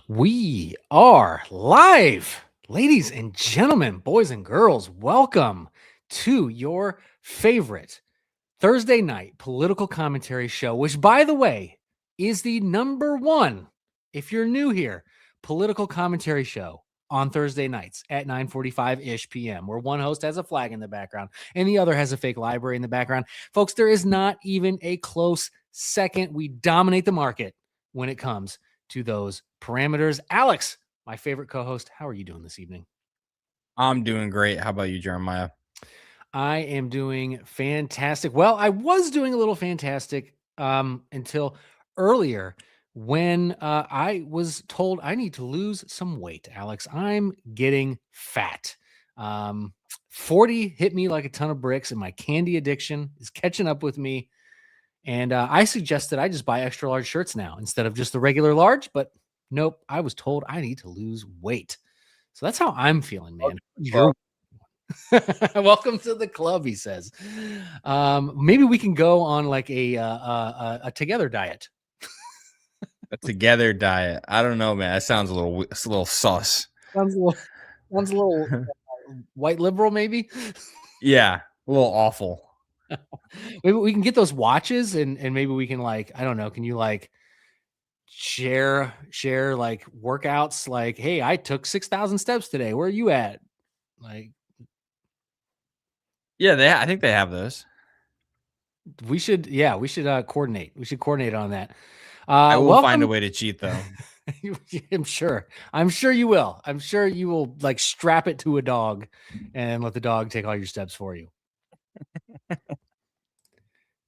We are live, ladies and gentlemen, boys and girls. Welcome to your favorite Thursday night political commentary show, which, by the way, is the number one, if you're new here, political commentary show on Thursday nights at 9:45-ish p.m., where one host has a flag in the background and the other has a fake library in the background. Folks, there is not even a close second. We dominate the market when it comes to those parameters. Alex, my favorite co-host, how are you doing this evening? I'm doing great. How about you, Jeremiah? I am doing fantastic. Well, I was doing a little fantastic until earlier when I was told I need to lose some weight, Alex. I'm getting fat. 40 hit me like a ton of bricks, and my candy addiction is catching up with me. And I suggested I just buy extra large shirts now instead of just the regular large. But nope, I was told I need to lose weight. So that's how I'm feeling, man. Well, Welcome to the club, he says. Maybe we can go on like a together diet. a together diet. I don't know, man. That sounds it's a little sus. Sounds a little white liberal, maybe. Yeah, a little awful. Maybe we can get those watches and maybe we can like, I don't know, can you like share like workouts like, hey, I took 6,000 steps today. Where are you at? Like, Yeah, I think they have those. we should coordinate. We should coordinate on that. I will Welcome. find a way to cheat though. I'm sure you will. I'm sure you will like strap it to a dog and let the dog take all your steps for you.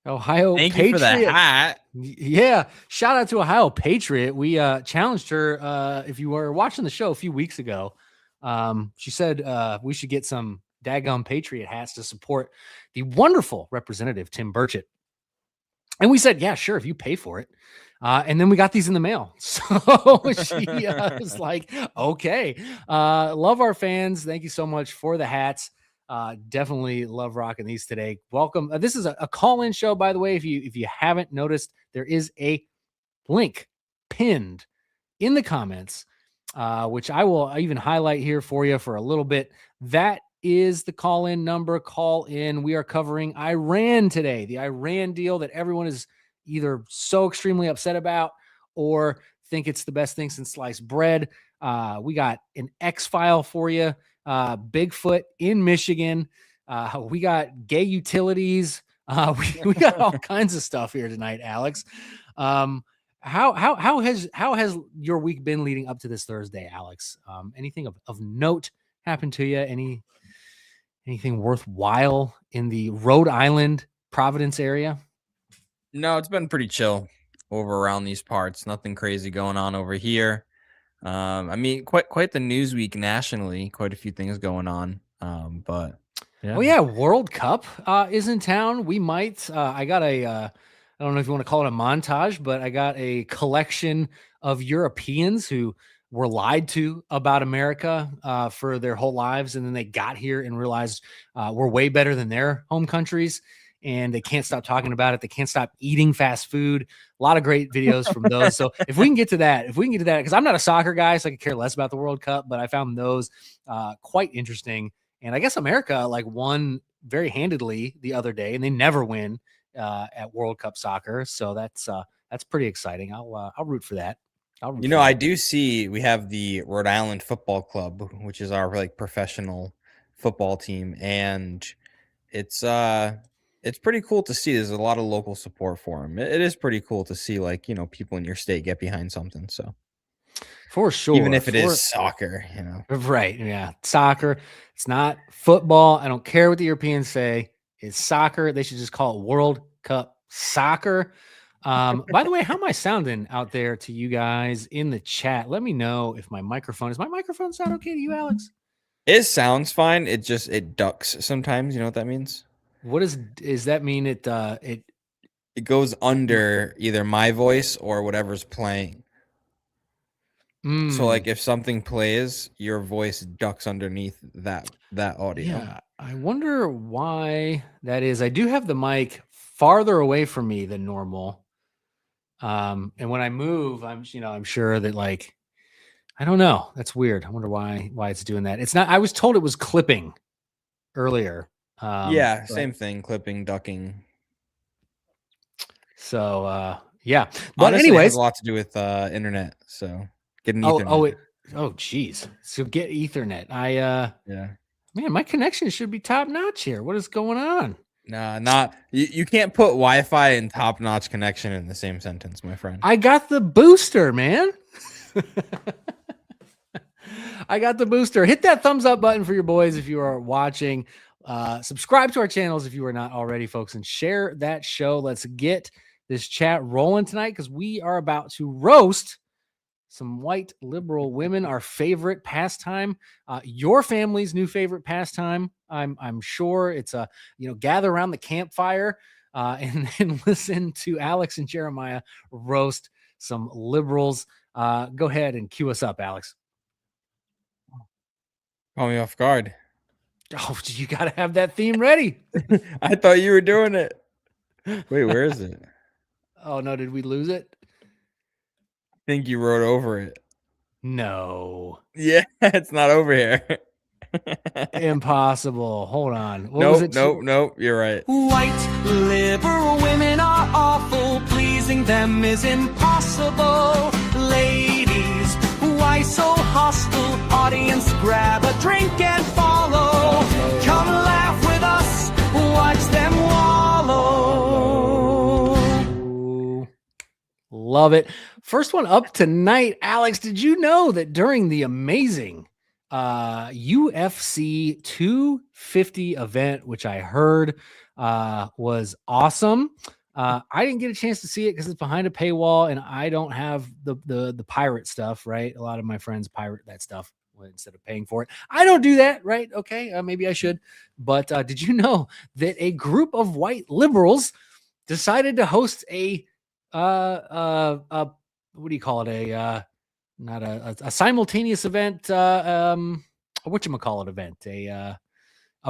Ohio Thank Patriot. you for the hat. Yeah. Shout out to Ohio Patriot. We challenged her. If you were watching the show a few weeks ago, she said we should get some daggum Patriot hats to support the wonderful representative, Tim Burchett. And we said, yeah, sure, if you pay for it. And then we got these in the mail. So she was like, okay, love our fans. Thank you so much for the hats. Definitely love rocking these today. Welcome. This is a call-in show, by the way. If you haven't noticed, there is a link pinned in the comments, which I will even highlight here for you for a little bit. That is the call-in number. Call in. We are covering Iran today, the Iran deal that everyone is either so extremely upset about or think it's the best thing since sliced bread. We got an X-file for you. Bigfoot in Michigan. We got gay utilities. We got all kinds of stuff here tonight, Alex. How has your week been leading up to this Thursday, Alex? Anything of note happened to you? Anything worthwhile in the Rhode Island, Providence area? No, it's been pretty chill over around these parts. Nothing crazy going on over here. I mean, quite the news week nationally. Quite a few things going on. But yeah. Oh yeah, World Cup is in town. We might. I got I don't know if you want to call it a montage, but I got a collection of Europeans who were lied to about America for their whole lives, and then they got here and realized we're way better than their home countries, and they can't stop talking about it. They can't stop eating fast food. A lot of great videos from those. So if we can get to that, because I'm not a soccer guy, so I could care less about the World Cup, but I found those quite interesting. And I guess America like won very handedly the other day, and they never win at World Cup soccer. So that's pretty exciting. I'll root for that. I do see we have the Rhode Island Football Club, which is our like professional football team, and it's pretty cool to see. There's a lot of local support for them. It is pretty cool to see like people in your state get behind something. So for sure, even if it is soccer, right? Yeah, soccer. It's not football. I don't care what the Europeans say. It's soccer. They should just call it World Cup soccer. By the way, how am I sounding out there to you guys in the chat? Let me know if my microphone sound okay to you, Alex? It sounds fine. It ducks sometimes. You know what that means? What does that mean? It goes under either my voice or whatever's playing. So like if something plays, your voice ducks underneath that audio. Yeah, I wonder why that is. I do have the mic farther away from me than normal. And when I move, I'm sure that like I don't know. That's weird. I wonder why it's doing that. It's not. I was told it was clipping earlier. Yeah, But- same thing. Clipping, ducking. So yeah. But Honestly, it has anyways, a lot to do with internet. So get an oh Ethernet. geez. So get Ethernet. Yeah. Man, my connection should be top notch here. What is going on? Nah, not you can't put Wi-Fi and top-notch connection in the same sentence, my friend. I got the booster, man. I got the booster. Hit that thumbs up button for your boys if you are watching. Subscribe to our channels if you are not already, folks, and share that show. Let's get this chat rolling tonight because we are about to roast some white liberal women, our favorite pastime, your family's new favorite pastime. I'm sure it's gather around the campfire and then listen to Alex and Jeremiah roast some liberals. Go ahead and cue us up, Alex. Call me off guard. Oh, you got to have that theme ready. I thought you were doing it. Wait, where is it? Oh no, did we lose it? I think you wrote over it. No. Yeah, it's not over here. Impossible. Hold on. What was it? Nope. You're right. White liberal women are awful. Pleasing them is impossible. Ladies, why so hostile? Audience, grab a drink and follow. Come laugh with us. Watch them wallow. Ooh, love it. First one up tonight. Alex, did you know that during the amazing UFC 250 event, which I heard was awesome. I didn't get a chance to see it because it's behind a paywall and I don't have the pirate stuff, right? A lot of my friends pirate that stuff instead of paying for it. I don't do that, right? Okay, maybe I should. But did you know that a group of white liberals decided to host a what do you call it? Not a simultaneous event, whatchamacallit event, a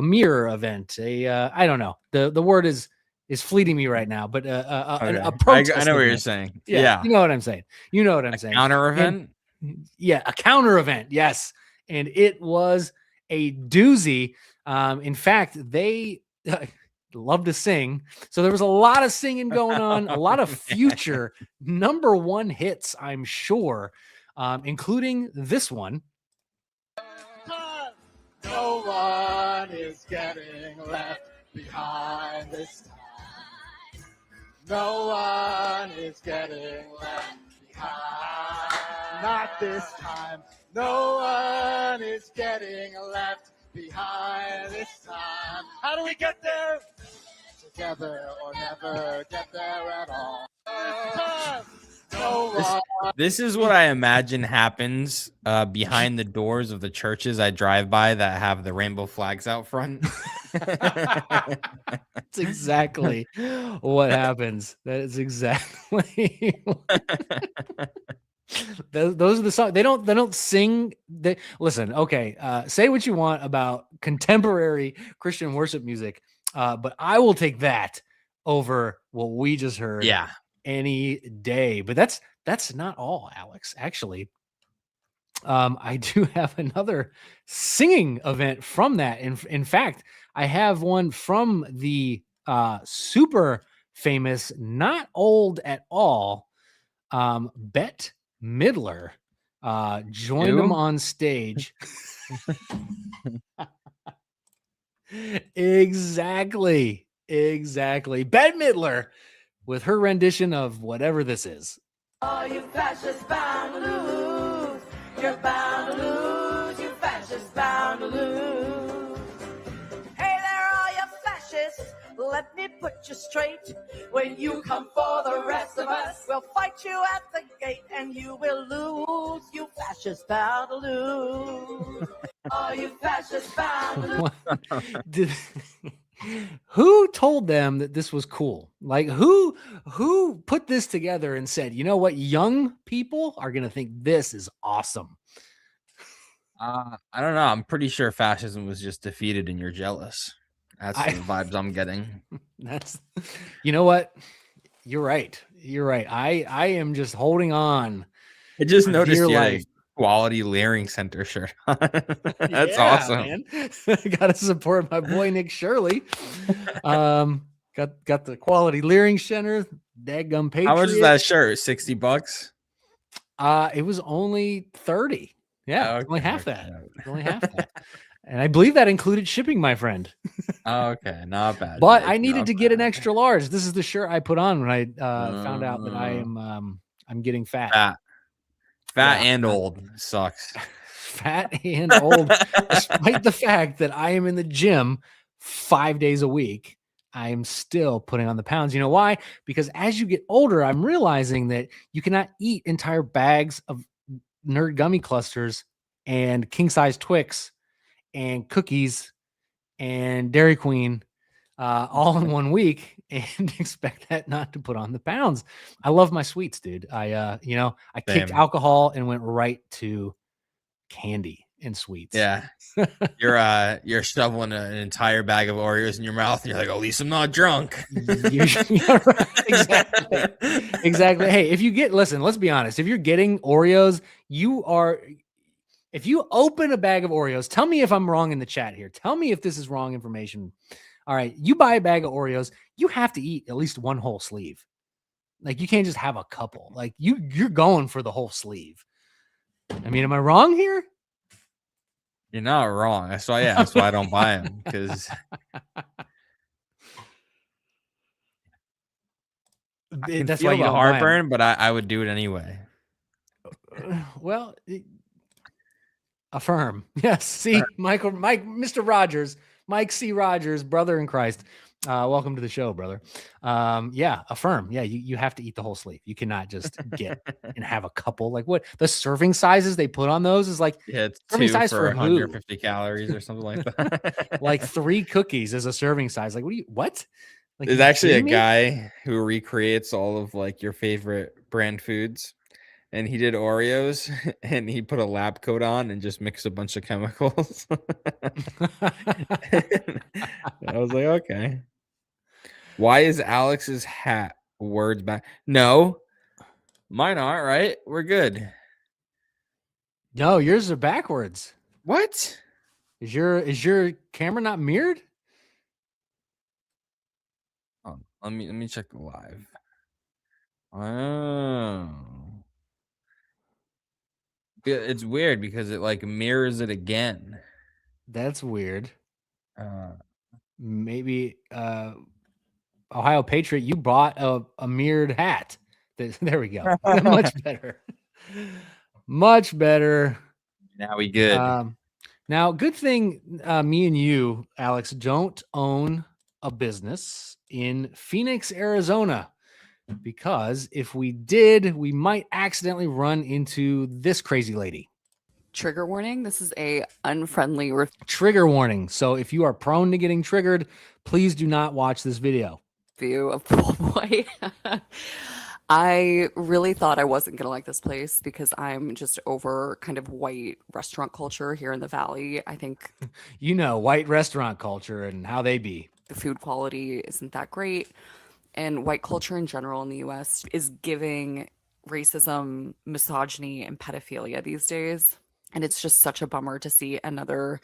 mirror event, I don't know. The word is fleeting me right now, but a protest I know what you're event. saying. Yeah, you know what I'm saying. You know what I'm saying. Counter event? Yeah, a counter event. Yes. And it was a doozy. In fact, they love to sing. So there was a lot of singing going on, a lot of future #1 hits, I'm sure, including this one. No one is getting left behind this time. No one is getting left behind. Not this time. No one is getting left behind this time. How do we get there? Together or never get there at all. No one. This is what I imagine happens behind the doors of the churches I drive by that have the rainbow flags out front. That's exactly what happens. That is exactly. Those are the songs. They don't sing. They listen. Okay, say what you want about contemporary Christian worship music, but I will take that over what we just heard. Yeah, any day. But that's not all, Alex. Actually, I do have another singing event from that. In fact, I have one from the super famous, not old at all, Bette Midler. Joined them on stage. Exactly. Bette Midler with her rendition of whatever this is. Oh, you fascists bound to lose. You're bound to lose. You fascists bound to lose. Hey there, all you fascists. Let me put you straight. When you come for the rest of us, we'll fight you at the gate and you will lose. You fascists bound to lose. Oh, you fascists bound to lose. Who told them that this was cool? Like who put this together and said, you know what, young people are going to think this is awesome? I don't know. I'm pretty sure fascism was just defeated and you're jealous. That's the vibes I'm getting. That's, you know what? You're right. I am just holding on. I just noticed Quality Leering Center shirt on. That's Yeah, awesome. man. Got to support my boy Nick Shirley. Got the Quality Leering Center. Daggum Patriot. How much is that shirt? $60? It was only 30. Yeah, Okay, only half okay. that. Only half that. And I believe that included shipping, my friend. Okay, not bad. But Nick, I needed not to get an bad. extra large. This is the shirt I put on when I found out that I'm getting fat. Fat Yeah. and old sucks. Fat and old, despite the fact that I am in the gym 5 days a week. I am still putting on the pounds. You know why? Because as you get older, I'm realizing that you cannot eat entire bags of Nerd gummy clusters and king size Twix and cookies and Dairy Queen all in 1 week and expect that not to put on the pounds. I love my sweets, dude. I kicked Same. alcohol and went right to candy and sweets. Yeah. You're shoveling an entire bag of Oreos in your mouth and you're like, at least I'm not drunk. Yeah, right. Exactly. Hey, listen, let's be honest. If you're getting Oreos, if you open a bag of Oreos, tell me if I'm wrong in the chat here. Tell me if this is wrong information. All right. You buy a bag of Oreos, you have to eat at least one whole sleeve. Like you can't just have a couple. Like you're going for the whole sleeve. I mean, am I wrong here? You're not wrong. That's why I don't buy them, because That's feel why you the don't buy 'em. heartburn, but I would do it anyway. Well, affirm. Yes. See, Mr. Rogers, Mike C. Rogers, brother in Christ. Welcome to the show, brother. Yeah, affirm. Yeah, you have to eat the whole sleeve. You cannot just get and have a couple. Like what the serving sizes they put on those is like It's serving 2 size for for 150 calories or something like that. like 3 cookies as a serving size. Like what? Like, There's you actually a kidding me? guy who recreates all of like your favorite brand foods, and he did Oreos and he put a lab coat on and just mixed a bunch of chemicals. I was like, okay. Why is Alex's hat words back? No, mine aren't, right? We're good. No, yours are backwards. What? Is your camera not mirrored? Oh, let me check the live. Oh. Yeah, it's weird because it like mirrors it again. That's weird. Uh, Maybe Ohio Patriot, you bought a mirrored hat. There we go. Much better. Much better. now we good. Now, good thing me and you, Alex, don't own a business in Phoenix, Arizona, because if we did, we might accidentally run into this crazy lady. Trigger warning. This is a unfriendly Trigger warning. So if you are prone to getting triggered, please do not watch this video. review of Pool Boy. I really thought I wasn't going to like this place because I'm just over kind of white restaurant culture here in the Valley. I think You know, white restaurant culture and how they be. the food quality isn't that great. And white culture in general in the US is giving racism, misogyny, and pedophilia these days. And it's just such a bummer to see another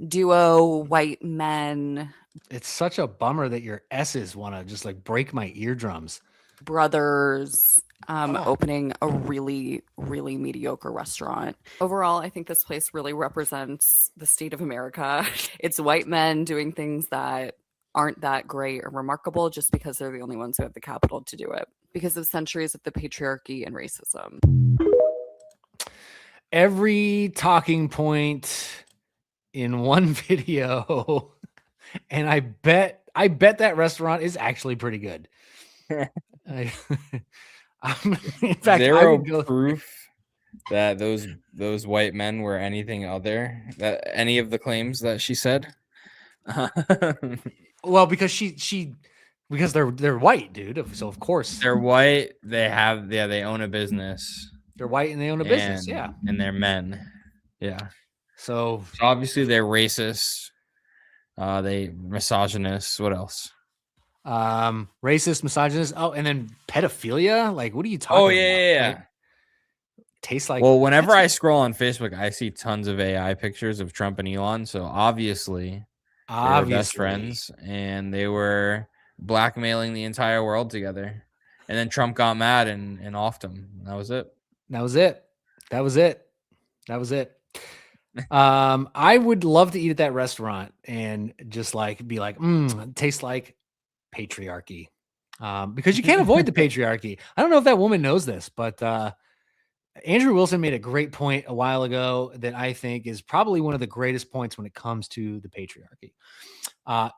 duo, white men, It's such a bummer that your S's want to just like break my eardrums. brothers, opening a really, really mediocre restaurant. Overall, I think this place really represents the state of America. It's white men doing things that aren't that great or remarkable just because they're the only ones who have the capital to do it because of centuries of the patriarchy and racism. Every talking point in one video, and I bet that restaurant is actually pretty good. In fact, I Zero would go proof that those white men were anything other that any of the claims that she said. well because because they're white, dude. So of course They're white. They own a business. they're white and they own a business. Yeah. and they're men. Yeah. So So obviously they're racist. They misogynist. What else? racist, misogynist. Oh, and then pedophilia. Like, what are you talking about? Yeah. Like, tastes like. Well, whenever I scroll on Facebook, I see tons of AI pictures of Trump and Elon. So obviously they were best friends, and they were blackmailing the entire world together. And then Trump got mad and offed him. That was it. That was it. That was it. That was it. I would love to eat at that restaurant and just like be like, it tastes like patriarchy. Because you can't avoid the patriarchy. I don't know if that woman knows this, but Andrew Wilson made a great point a while ago that I think is probably one of the greatest points when it comes to the patriarchy.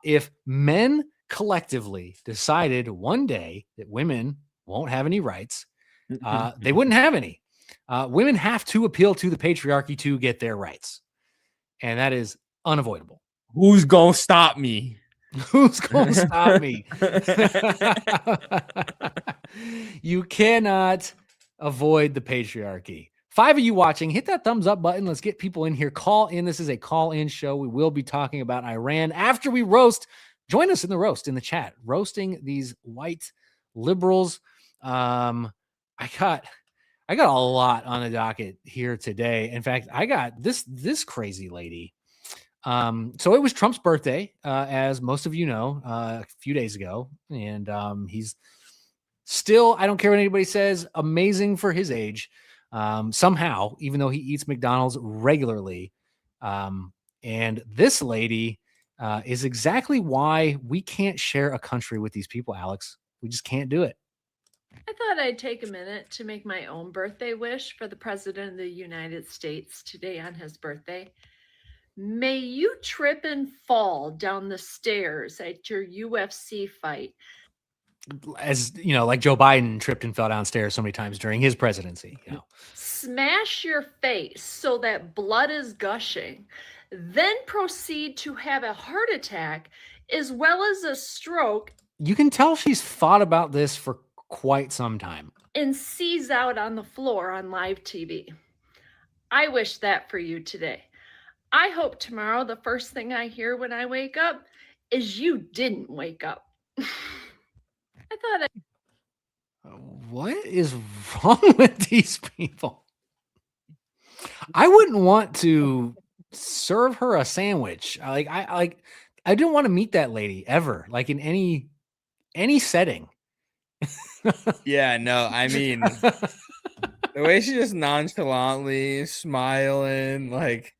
If men collectively decided one day that women won't have any rights, they wouldn't have any. Women have to appeal to the patriarchy to get their rights. And that is unavoidable. Who's going to stop me? Who's going to stop me? You cannot avoid the patriarchy. 5 of you watching, hit that thumbs up button. Let's get people in here. Call in. This is a call-in show. We will be talking about Iran after we roast. Join us in the roast in the chat, roasting these white liberals. I got a lot on the docket here today. In fact, I got this crazy lady. So it was Trump's birthday, as most of you know, a few days ago, and he's still, I don't care what anybody says, amazing for his age. Somehow, even though he eats McDonald's regularly. And this lady is exactly why we can't share a country with these people, Alex. We just can't do it. I thought I'd take a minute to make my own birthday wish for the President of the United States today on his birthday. May you trip and fall down the stairs at your UFC fight. As you know, like Joe Biden tripped and fell downstairs so many times during his presidency. You know, smash your face so that blood is gushing, then proceed to have a heart attack as well as a stroke. You can tell she's thought about this for quite some time. And seize out on the floor on live TV. I wish that for you today. I hope tomorrow the first thing I hear when I wake up is you didn't wake up. I thought what is wrong with these people? I wouldn't want to serve her a sandwich. I didn't want to meet that lady ever, like in any setting. Yeah, no, I mean, the way she just nonchalantly smiling, like,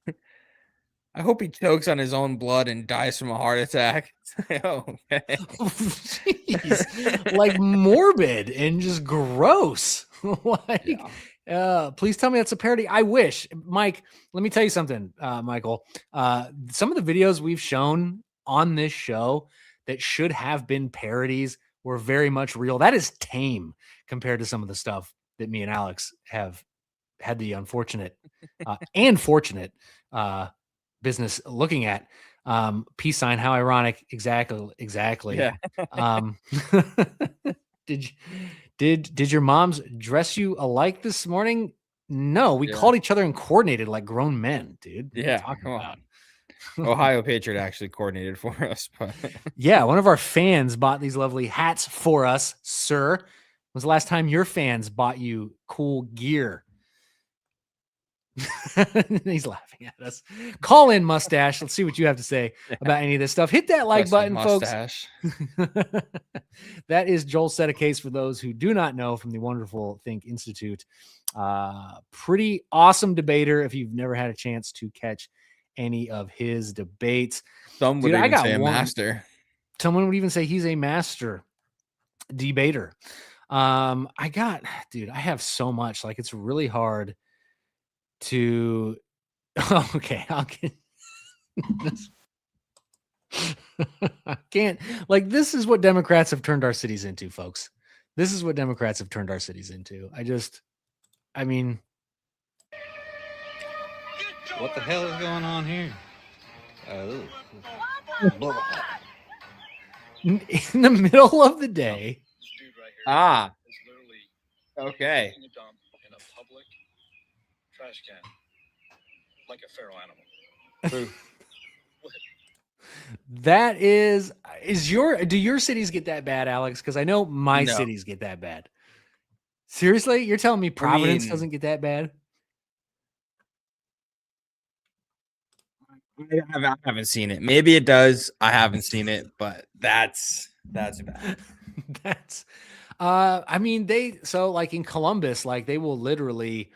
I hope he chokes on his own blood and dies from a heart attack. Okay. Jeez. Like morbid and just gross. Like, please tell me that's a parody. I wish. Mike, let me tell you something, Michael. Some of the videos we've shown on this show that should have been parodies were very much real. That is tame compared to some of the stuff that me and Alex have had the unfortunate and fortunate business looking at. Peace sign, how ironic. Exactly. Yeah. Did your moms dress you alike this morning? No, we called each other and coordinated like grown men, dude. Yeah, come on. Ohio Patriot actually coordinated for us, but yeah, one of our fans bought these lovely hats for us, sir. When was the last time your fans bought you cool gear? He's laughing at us. Call in, Mustache. Let's see what you have to say about any of this stuff. Hit that like button, mustache. Folks. That is Joel Sedecase, for those who do not know, from the wonderful Think Institute. Pretty awesome debater if you've never had a chance to catch any of his debates. Some would even say a master. Someone would even say he's a master debater. I have so much. Like, it's really hard to okay, I'll get this. I can't, like, this is what Democrats have turned our cities into, folks. This is what Democrats have turned our cities into. I mean, what the hell is going on here? In the middle of the day. Ah, okay. In a public trash can, like a feral animal. That do your cities get that bad, Alex? Because I know my cities get that bad. Seriously, you're telling me Providence mean- doesn't get that bad? I haven't seen it. Maybe it does. I haven't seen it, but that's bad. That's I mean, like in Columbus, like they will literally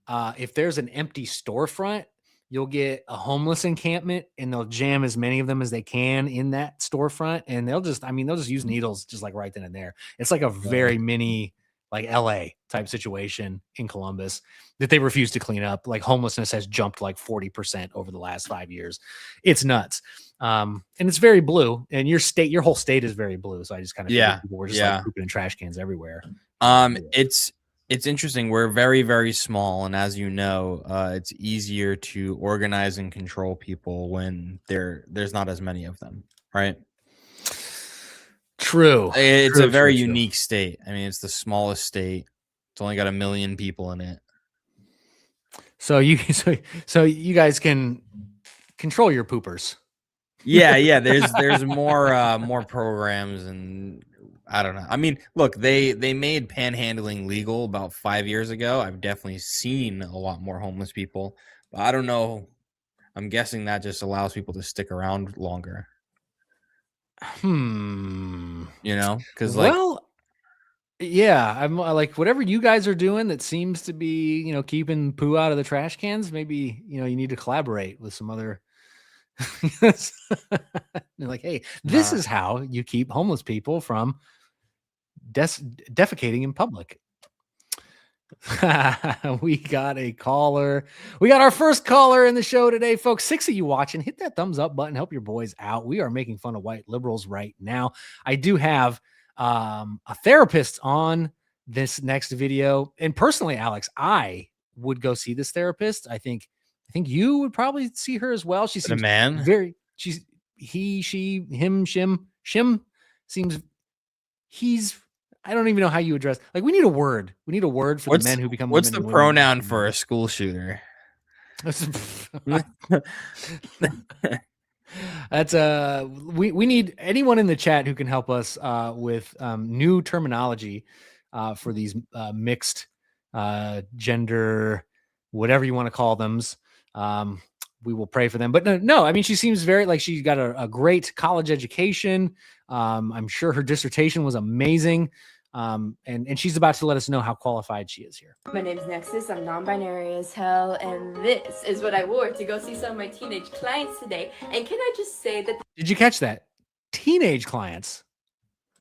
if there's an empty storefront, you'll get a homeless encampment and they'll jam as many of them as they can in that storefront, and they'll just use needles just like right then and there. It's like a very mini like LA type situation in Columbus that they refuse to clean up. Like homelessness has jumped like 40% over the last 5 years. It's nuts. And it's very blue, and your whole state is very blue. So I just kind of people were just like pooping in trash cans everywhere. It's interesting. We're very, very small, and as you know, it's easier to organize and control people when there's not as many of them, right? True. It's a very unique state. I mean, it's the smallest state. It's only got 1 million people in it. So you guys can control your poopers. Yeah. There's more programs, and I don't know. I mean, look, they made panhandling legal about 5 years ago. I've definitely seen a lot more homeless people, but I don't know. I'm guessing that just allows people to stick around longer. You know, because yeah, I'm like whatever you guys are doing that seems to be, keeping poo out of the trash cans. Maybe, you need to collaborate with some other. They're like, hey, this is how you keep homeless people from defecating in public. We got a caller. We got our first caller in the show today, folks. 6 of you watching, hit that thumbs up button. Help your boys out. We are making fun of white liberals right now. I do have a therapist on this next video, and personally, Alex, I would go see this therapist. I think you would probably see her as well. She seems a man. He, she, him, shim seems. I don't even know how you address. Like, we need a word. We need a word for the men who become. What's women the and pronoun for a school shooter? That's we need anyone in the chat who can help us with new terminology for these mixed gender, whatever you want to call them. We will pray for them. But no, I mean, she seems very like she got a great college education. I'm sure her dissertation was amazing. And she's about to let us know how qualified she is here. My name's Nexus. I'm non-binary as hell, and this is what I wore to go see some of my teenage clients today. And can I just say that Did you catch that? Teenage clients.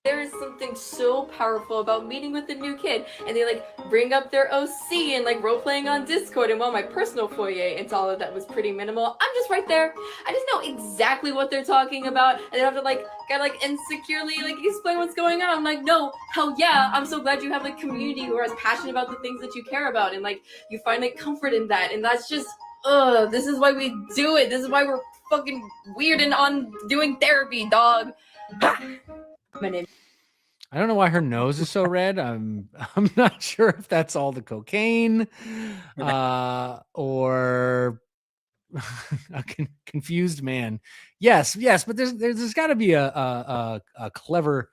there is something so powerful about meeting with a new kid, and they like bring up their OC and like role playing on Discord, and while my personal foyer into all of that was pretty minimal, I'm just right there. I just know exactly what they're talking about, and they have to like insecurely like explain what's going on. I'm like, no, hell yeah, I'm so glad you have a community who are as passionate about the things that you care about, and like you find like comfort in that, and that's just this is why we do it. This is why we're fucking weird and on doing therapy, dog. My name. I don't know why her nose is so red. I'm not sure if that's all the cocaine or a confused man. Yes, but there's got to be a clever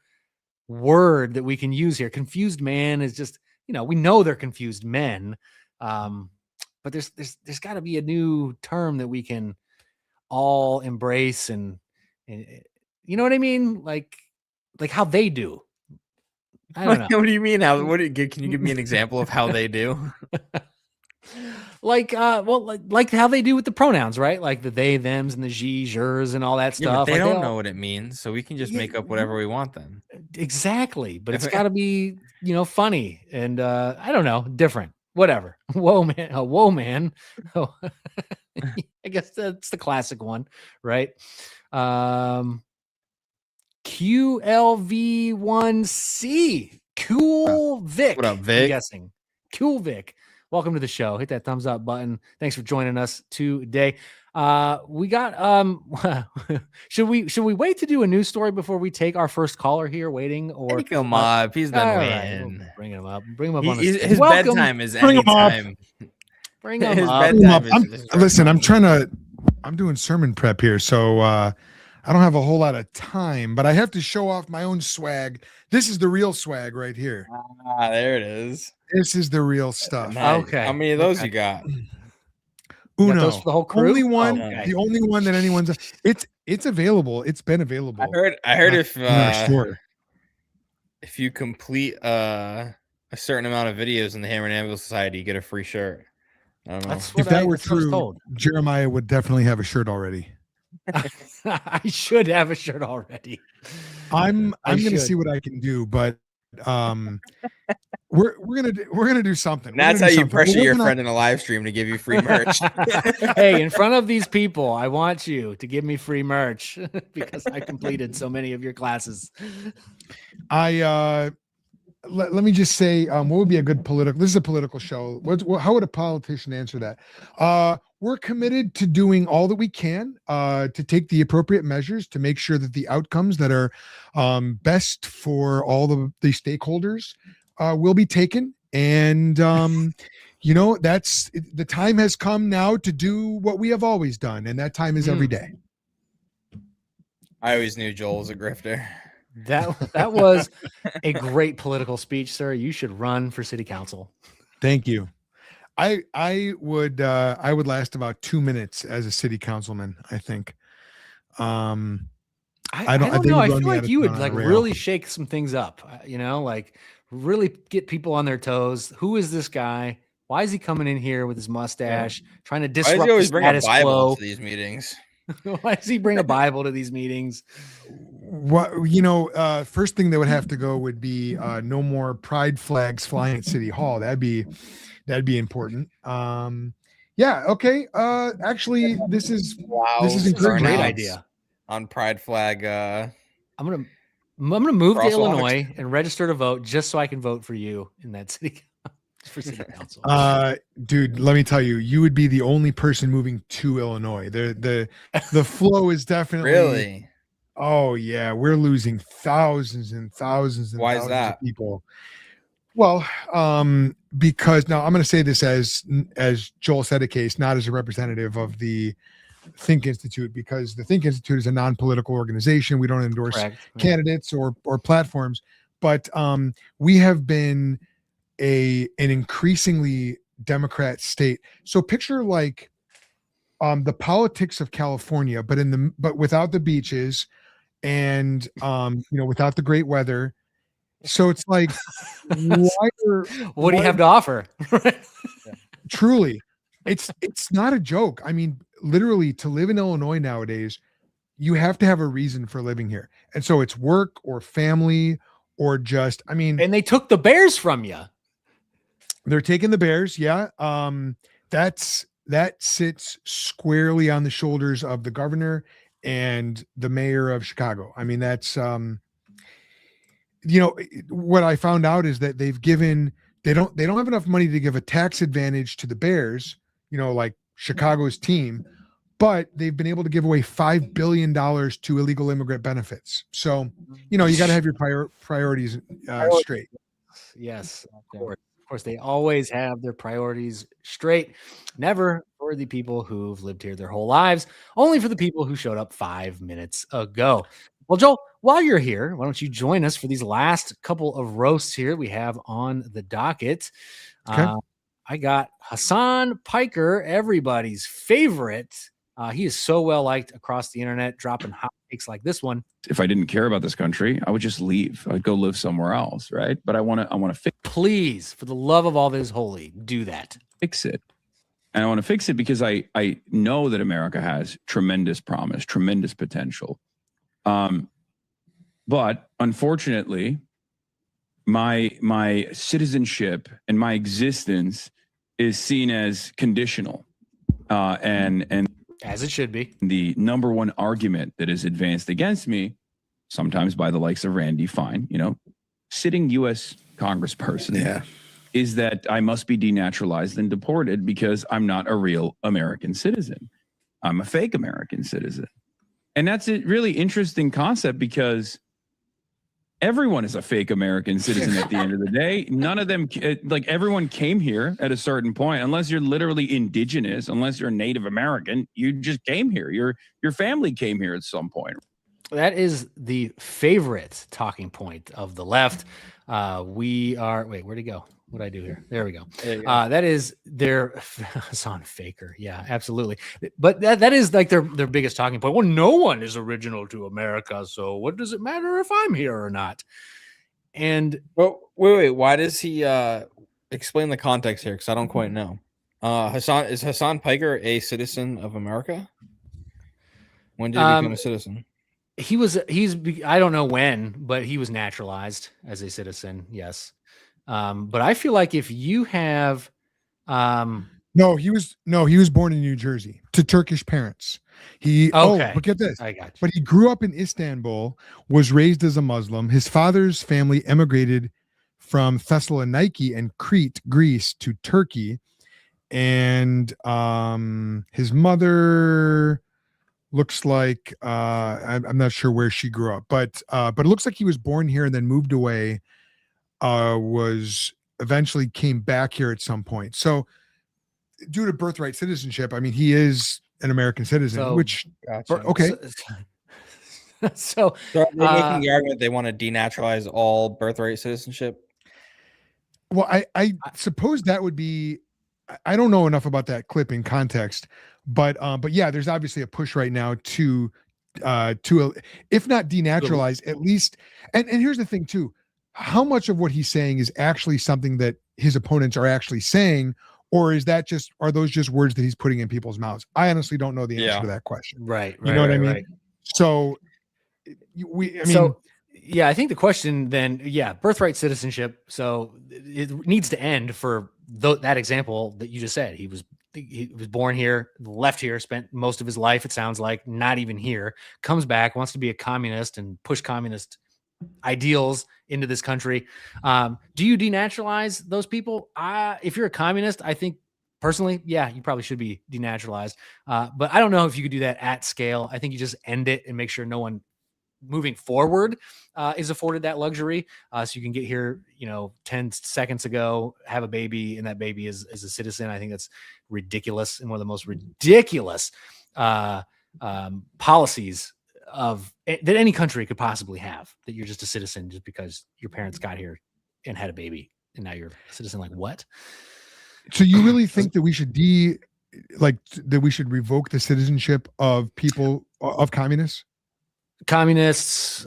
word that we can use here. Confused man is just, we know they're confused men, but there's got to be a new term that we can all embrace and you know what I mean? Like how they do. I don't know. What do you mean? Can you give me an example of how they do? like how they do with the pronouns, right? Like the they, thems, and the she, yours, and all that stuff. But they like don't know what it means, so we can just make up whatever we want then. Exactly, but it's got to be, funny and I don't know, different. Whatever. Whoa, man. Oh, I guess that's the classic one, right? QLV1C. Cool Vic. What up, Vic? I'm guessing. Cool Vic. Welcome to the show. Hit that thumbs up button. Thanks for joining us today. We got should we wait to do a news story before we take our first caller here waiting, or take him up? He's been waiting. Right. Bring him up on the his bedtime is anytime. Bring him his up. bedtime Listen, I'm doing sermon prep here, so I don't have a whole lot of time, but I have to show off my own swag. This is the real swag right here. There it is. This is the real stuff. Nice. Okay. How many of those Okay. you got? You got Uno. those for the whole crew? Only one. Oh, okay. The only one that anyone's. It's available. It's been available. I heard in our store. if you complete a certain amount of videos in the Hammer and Anvil Society, you get a free shirt. I don't know. If that were that's what I was true, told. Jeremiah would definitely have a shirt already. I should have a shirt already. I'm gonna should. see what I can do, but we're gonna do something. And that's how you pressure your friend in a live stream to give you free merch. Hey, in front of these people, I want you to give me free merch because I completed so many of your classes. Let me just say, what would be a good political? This is a political show. How would a politician answer that? We're committed to doing all that we can to take the appropriate measures to make sure that the outcomes that are best for all the stakeholders will be taken. And that's the time has come now to do what we have always done, and that time is every day. I always knew Joel was a grifter. That was a great political speech, sir. You should run for city council. Thank you. I would last about 2 minutes as a city councilman, I think. I don't know. I feel like you would like rail. really shake some things up, like really get people on their toes. Who is this guy? Why is he coming in here with his mustache, trying to Why disrupt does he always the bring a status Bible quo? to these meetings? Why does he bring a Bible to these meetings? What first thing that would have to go would be no more pride flags flying at City Hall. That'd be important. Okay. Actually, this is a great idea. On pride flag. I'm gonna move to crosswalks. Illinois and register to vote just so I can vote for you in that city for city council. Dude, let me tell you, you would be the only person moving to Illinois. The flow is definitely Really. Oh yeah, we're losing thousands and thousands and Why is thousands that? of people. Well, because now I'm going to say this as Joel said a case, not as a representative of the Think Institute, because the Think Institute is a non-political organization. We don't endorse candidates or platforms, but we have been an increasingly Democrat state. So picture like the politics of California, but without the beaches and without the great weather. So it's like, what do you have to offer? Truly, it's not a joke. I mean, literally, to live in Illinois nowadays, you have to have a reason for living here, and so it's work or family or just. I mean, and they took the Bears from you. They're taking the Bears, yeah. That sits squarely on the shoulders of the governor and the mayor of Chicago. I mean, that's what I found out is that they don't have enough money to give a tax advantage to the Bears, like Chicago's team, but they've been able to give away $5 billion to illegal immigrant benefits. So, you got to have your priorities straight. Yes, of course, they always have their priorities straight. Never for the people who've lived here their whole lives, only for the people who showed up 5 minutes ago. Well, Joel, while you're here, why don't you join us for these last couple of roasts here we have on the docket? Okay. I got Hassan Piker, everybody's favorite. He is so well liked across the internet, dropping hot takes like this one. If I didn't care about this country, I would just leave. I'd go live somewhere else, right? But I want to fix. Please, for the love of all that is holy, do that. Fix it. And I want to fix it because I know that America has tremendous promise, tremendous potential. But unfortunately, my citizenship and my existence is seen as conditional, and as it should be. The number one argument that is advanced against me, sometimes by the likes of Randy Fine, sitting U.S. Congressperson, is that I must be denaturalized and deported because I'm not a real American citizen. I'm a fake American citizen. And that's a really interesting concept because everyone is a fake American citizen at the end of the day. None of them, like everyone came here at a certain point, unless you're literally indigenous, unless you're Native American, you just came here. Your family came here at some point. That is the favorite talking point of the left. Where'd he go? what I do here. There we go. There you go. That is their Hassan Faker. Yeah, absolutely. But that is like their biggest talking point. Well, no one is original to America, so what does it matter if I'm here or not? And well, wait. Why does he explain the context here? Because I don't quite know. Hassan Piker a citizen of America? When did he become a citizen? He's I don't know when, but he was naturalized as a citizen. Yes. But I feel like if you have, No, he was born in New Jersey to Turkish parents. But get this. I got you. But he grew up in Istanbul, was raised as a Muslim. His father's family emigrated from Thessaloniki and Crete, Greece, to Turkey. And his mother looks like I'm not sure where she grew up, but it looks like he was born here and then moved away. Was eventually came back here at some point. So due to birthright citizenship, I mean, he is an American citizen, Gotcha. Okay. So they're making the argument they want to denaturalize all birthright citizenship. Well, I suppose that would be, I don't know enough about that clip in context, but yeah, there's obviously a push right now to if not denaturalize, at least, and here's the thing too, how much of what he's saying is actually something that his opponents are actually saying, or are those just words that he's putting in people's mouths? I honestly don't know the answer to that question. Right. You know what I mean? Right. So yeah, I think the question then, birthright citizenship. So it needs to end for that example that you just said. He was born here, left here, spent most of his life, it sounds like, not even here, comes back, wants to be a communist and push communist ideals into this country. Do you denaturalize those people? If you're a communist, I think personally, yeah, you probably should be denaturalized. But I don't know if you could do that at scale. I think you just end it and make sure no one moving forward is afforded that luxury. So you can get here, 10 seconds ago, have a baby, and that baby is a citizen. I think that's ridiculous and one of the most ridiculous policies that any country could possibly have, that you're just a citizen just because your parents got here and had a baby and now you're a citizen. Like, what? So you really think that we should revoke the citizenship of people, of communists? Communists,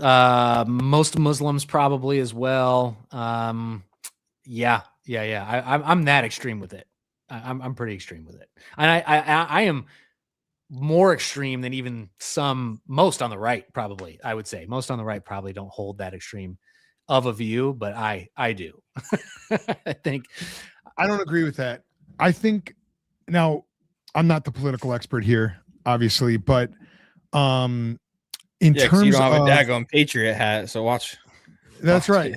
most Muslims probably as well. Yeah. I'm that extreme with it. I'm pretty extreme with it, and I am more extreme than even most on the right. Probably, I would say most on the right probably don't hold that extreme of a view, but I do. I think I don't agree with that. I think, now I'm not the political expert here, obviously, but in terms you don't have of a daggone patriot hat, so watch. That's right.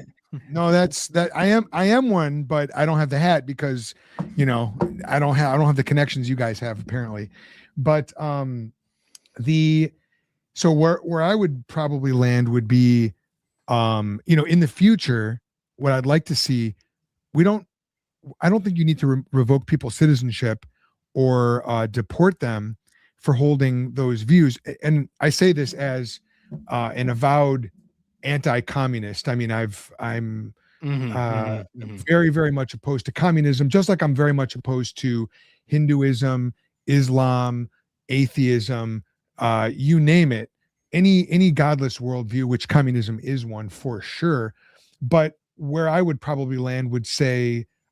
No, that I am one, but I don't have the hat because, I don't have the connections you guys have apparently. But so where I would probably land would be, in the future, what I'd like to see, I don't think you need to revoke people's citizenship or deport them for holding those views. And I say this as an avowed anti-communist. I mean, I'm very, very much opposed to communism, just like I'm very much opposed to Hinduism, Islam, atheism, you name it, any godless worldview, which communism is one for sure. But where I would probably land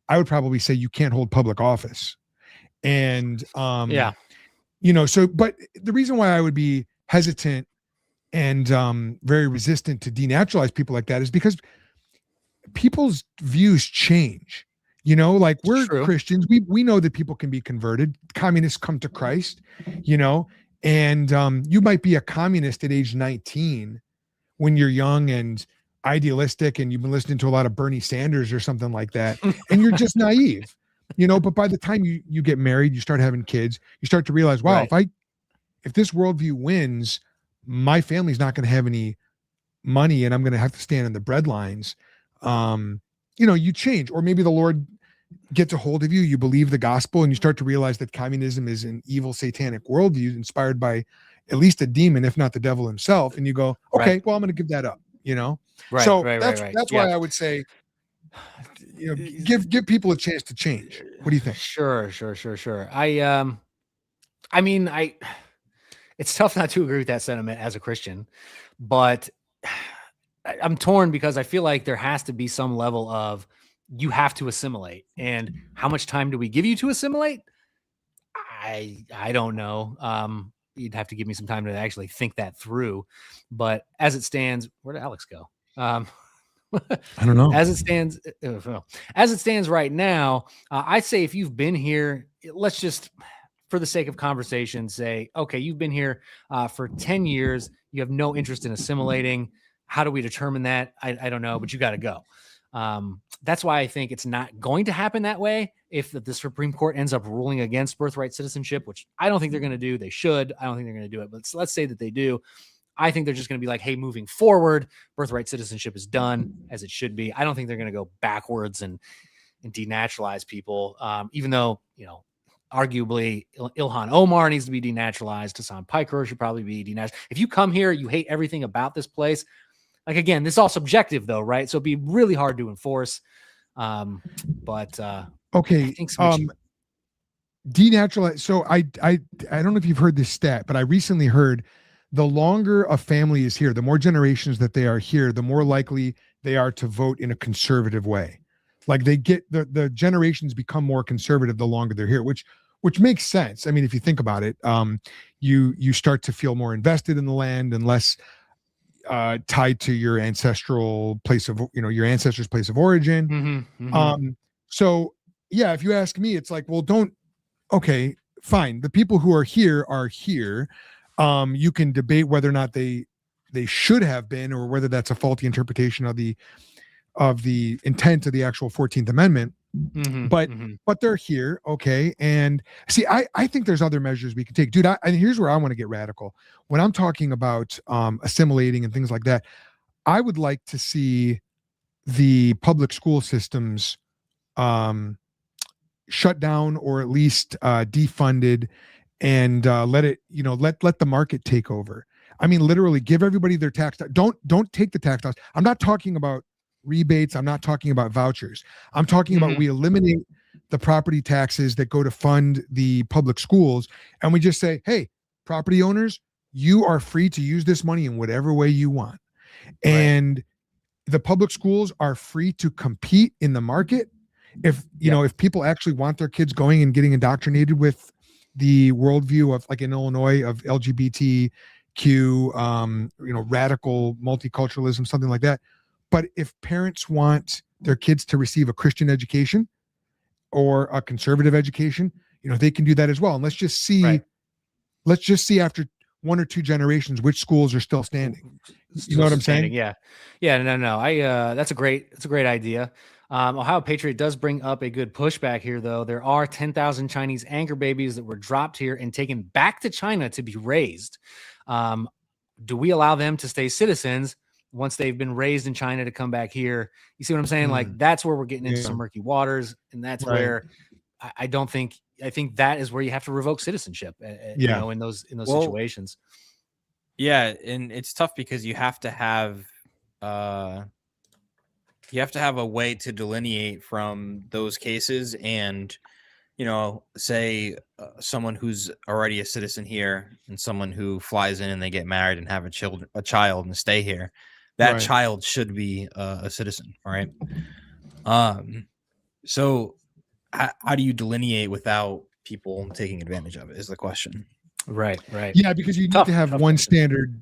I would probably say you can't hold public office. And but the reason why I would be hesitant and very resistant to denaturalize people like that is because people's views change. Like we're Christians, we know that people can be converted. Communists come to Christ, and you might be a communist at age 19 when you're young and idealistic and you've been listening to a lot of Bernie Sanders or something like that, and you're just naive, but by the time you get married, you start having kids, you start to realize, wow, if this worldview wins, my family's not going to have any money and I'm going to have to stand in the breadlines. You change, or maybe the Lord gets a hold of you, you believe the gospel, and you start to realize that communism is an evil satanic worldview inspired by at least a demon, if not the devil himself. And you go, okay, well, I'm going to give that up, Right, so right. that's why I would say give people a chance to change. What do you think? Sure. I mean, it's tough not to agree with that sentiment as a Christian, but I'm torn because I feel like there has to be some level of you have to assimilate. And how much time do we give you to assimilate? I don't know. You'd have to give me some time to actually think that through. But as it stands, where did Alex go? I don't know. As it stands right now, I'd say if you've been here, let's just, for the sake of conversation, say, okay, you've been here for 10 years. You have no interest in assimilating. How do we determine that? I don't know, but you got to go. That's why I think it's not going to happen that way. If the Supreme Court ends up ruling against birthright citizenship, which I don't think they're going to do, they should. I don't think they're going to do it, but let's say that they do. I think they're just going to be like, hey, moving forward, birthright citizenship is done as it should be. I don't think they're going to go backwards and denaturalize people, even though, arguably Ilhan Omar needs to be denaturalized. Hassan Piker should probably be denaturalized. If you come here, you hate everything about this place. Like, again, this is all subjective though, right? So it'd be really hard to enforce. Okay. Denaturalize. So I don't know if you've heard this stat, but I recently heard the longer a family is here, the more generations that they are here, the more likely they are to vote in a conservative way. Like they get the generations become more conservative the longer they're here, which makes sense. I mean, if you think about it, you start to feel more invested in the land and less tied to your ancestral place of, your ancestors' place of origin. So yeah, if you ask me, it's like, well, okay, fine. The people who are here are here. You can debate whether or not they should have been, or whether that's a faulty interpretation of the intent of the actual 14th Amendment. But they're here. Okay. And see, I think there's other measures we can take, dude. And here's where I want to get radical. When I'm talking about assimilating and things like that, I would like to see the public school systems shut down, or at least defunded, and let the market take over. I mean, literally give everybody their tax. Don't take the tax dollars. I'm not talking about rebates. I'm not talking about vouchers. I'm talking about we eliminate the property taxes that go to fund the public schools. And we just say, hey, property owners, you are free to use this money in whatever way you want. Right. And the public schools are free to compete in the market. If people actually want their kids going and getting indoctrinated with the worldview of, like in Illinois, of LGBTQ, radical multiculturalism, something like that. But if parents want their kids to receive a Christian education or a conservative education, they can do that as well. And let's just see after one or two generations which schools are still standing. You know what I'm saying? Yeah. No. That's a great idea. Ohio Patriot does bring up a good pushback here, though. There are 10,000 Chinese anchor babies that were dropped here and taken back to China to be raised. Do we allow them to stay citizens once they've been raised in China to come back here? You see what I'm saying? Like, that's where we're getting into some murky waters. And that's where I think that is where you have to revoke citizenship, in those situations. Yeah. And it's tough because you have to have a way to delineate from those cases and, say someone who's already a citizen here and someone who flies in and they get married and have a child and stay here. That child should be a citizen. All right. So how do you delineate without people taking advantage of it is the question. Right. Yeah, because you need to have one standard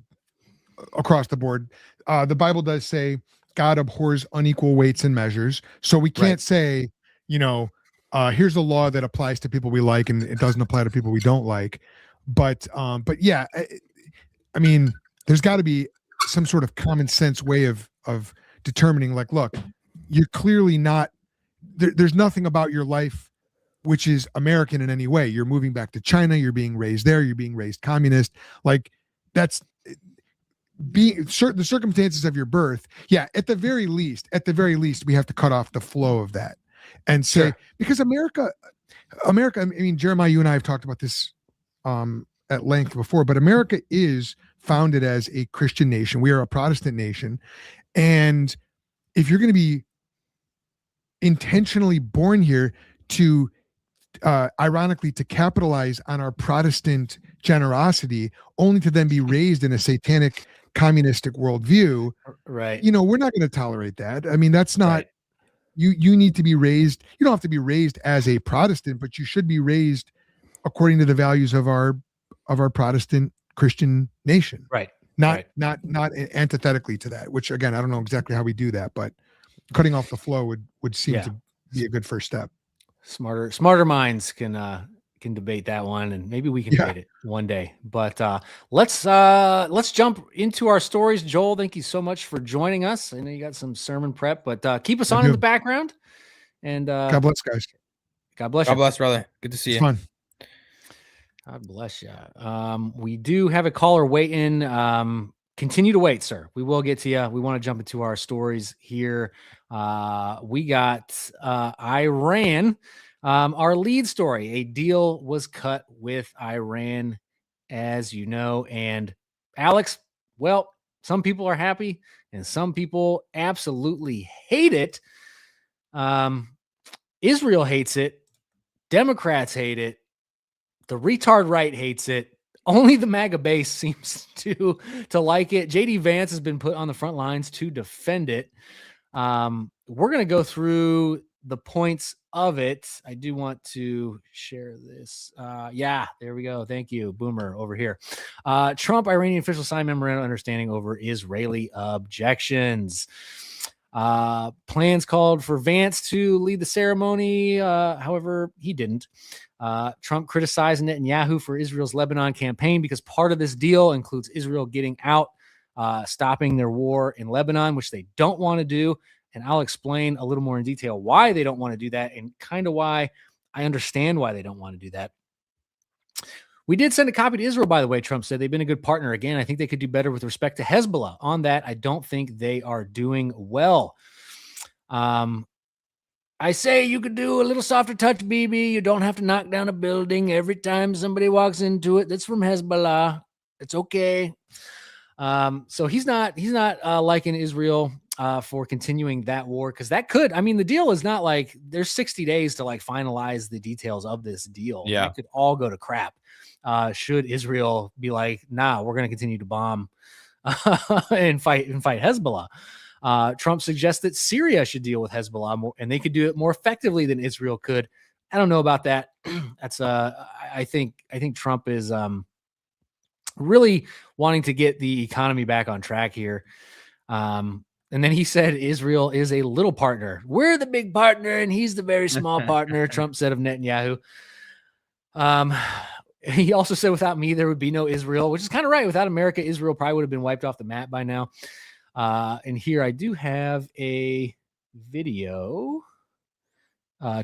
across the board. The Bible does say God abhors unequal weights and measures. So we can't say, here's a law that applies to people we like and it doesn't apply to people we don't like. But yeah, I mean, there's got to be some sort of common sense way of determining, like, look, you're clearly not, there's nothing about your life which is American in any way. You're moving back to China. You're being raised there. You're being raised communist. Like, that's being certain the circumstances of your birth. Yeah. At the very least, we have to cut off the flow of that and say, because America, I mean, Jeremiah, you and I have talked about this at length before, but America is founded as a Christian nation. We are a Protestant nation. And if you're going to be intentionally born here to, ironically, to capitalize on our Protestant generosity, only to then be raised in a satanic communistic worldview. Right. You know, we're not going to tolerate that. I mean, that's not, Right. you need to be raised. You don't have to be raised as a Protestant, but you should be raised according to the values of our Protestant Christian nation. Right. Not Right. not antithetically to that, which again, I don't know exactly how we do that, but cutting off the flow would seem Yeah. to be a good first step. Smarter minds can debate that one, and maybe we can Yeah. debate it one day. But let's jump into our stories. Joel, thank you so much for joining us. I know you got some sermon prep, but keep us I on in do. the background. And God bless, guys. God bless God you. bless, brother. Good to see It's you. fun. God bless you. We do have a caller waiting. Continue to wait, sir. We will get to you. We want to jump into our stories here. We got Iran. Our lead story, a deal was cut with Iran, as you know. And Alex, well, some people are happy and some people absolutely hate it. Israel hates it. Democrats hate it. The retard right hates it. Only the MAGA base seems to like it. JD Vance has been put on the front lines to defend it. We're going to go through the points of it. I do want to share this. Yeah, there we go. Thank you, Boomer, over here. Trump, Iranian official signed memorandum of understanding over Israeli objections. Plans called for Vance to lead the ceremony. However, he didn't. Trump criticized Netanyahu for Israel's Lebanon campaign because part of this deal includes Israel getting out, stopping their war in Lebanon, which they don't want to do. And I'll explain a little more in detail why they don't want to do that and kind of why I understand why they don't want to do that. We did send a copy to Israel, by the way. Trump said they've been a good partner. Again, I think they could do better with respect to Hezbollah. On that, I don't think they are doing well. I say you could do a little softer touch, BB. You don't have to knock down a building every time somebody walks into it that's from Hezbollah. It's okay. So he's not liking Israel for continuing that war, because that could, I mean, the deal is not like there's 60 days to like finalize the details of this deal. Yeah. It could all go to crap. Should Israel be like, nah, we're going to continue to bomb and fight Hezbollah. Trump suggests that Syria should deal with Hezbollah more, and they could do it more effectively than Israel could. I don't know about that. That's I think Trump is really wanting to get the economy back on track here. And then he said Israel is a little partner. We're the big partner, and he's the very small partner, Trump said of Netanyahu. He also said, without me, there would be no Israel, which is kind of right. Without America, Israel probably would have been wiped off the map by now. And here I do have a video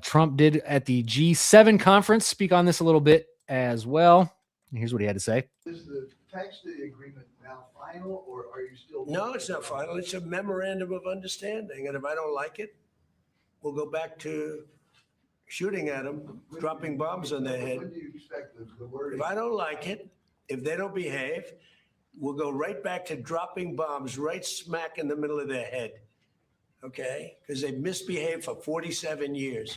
Trump did at the G7 conference. Speak on this a little bit as well. And here's what he had to say. Is the text of the agreement now final, or are you still? No, it's not final. It's a memorandum of understanding. And if I don't like it, we'll go back to shooting at them, dropping bombs on their head. When do you expect the word? If I don't like it, if they don't behave, we'll go right back to dropping bombs right smack in the middle of their head. Okay? Because they've misbehaved for 47 years.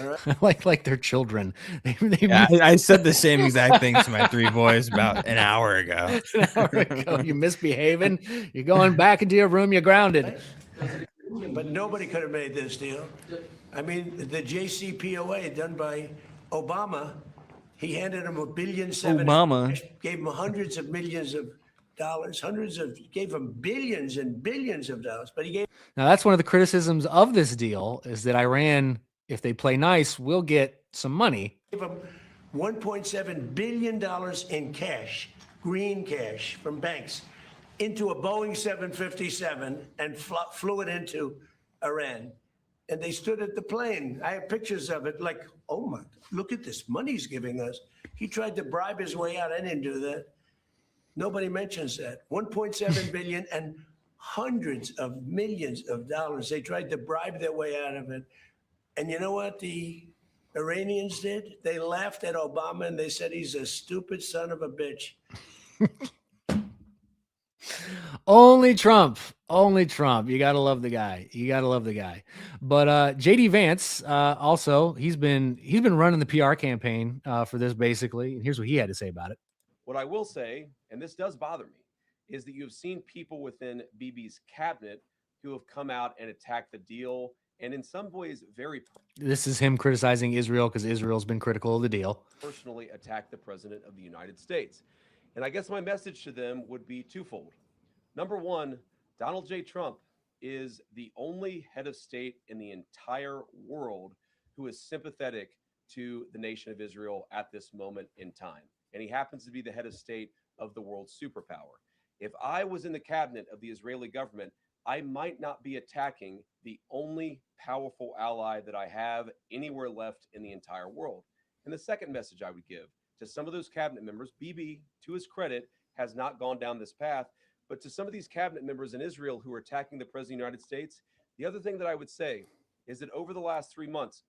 All right? like their children. I said the same exact thing to my three boys about an hour ago. You're misbehaving. You're going back into your room. You're grounded. But nobody could have made this deal. I mean, the JCPOA done by Obama, he handed him $1.7 billion. Obama Gave him hundreds of millions of dollars, gave him billions and billions of dollars. But he gave. Now, that's one of the criticisms of this deal, is that Iran, if they play nice, will get some money. Gave him $1.7 billion in cash, green cash from banks, into a Boeing 757 and flew it into Iran. And they stood at the plane. I have pictures of it, like, oh my, look at this money he's giving us. He tried to bribe his way out. I didn't do that. Nobody mentions that. 1.7 billion and hundreds of millions of dollars. They tried to bribe their way out of it. And you know what the Iranians did? They laughed at Obama and they said he's a stupid son of a bitch. Only Trump. Only Trump. You gotta love the guy. You gotta love the guy. But JD Vance, also, he's been running the PR campaign for this basically. And here's what he had to say about it. What I will say, and this does bother me, is that you have seen people within Bibi's cabinet who have come out and attacked the deal, and in some ways, very This is him criticizing Israel because Israel's been critical of the deal. personally attacked the president of the United States. And I guess my message to them would be twofold. Number one, Donald J. Trump is the only head of state in the entire world who is sympathetic to the nation of Israel at this moment in time. And he happens to be the head of state of the world's superpower. If I was in the cabinet of the Israeli government, I might not be attacking the only powerful ally that I have anywhere left in the entire world. And the second message I would give to some of those cabinet members, Bibi, to his credit, has not gone down this path, but to some of these cabinet members in Israel who are attacking the president of the United States, the other thing that I would say is that over the last 3 months,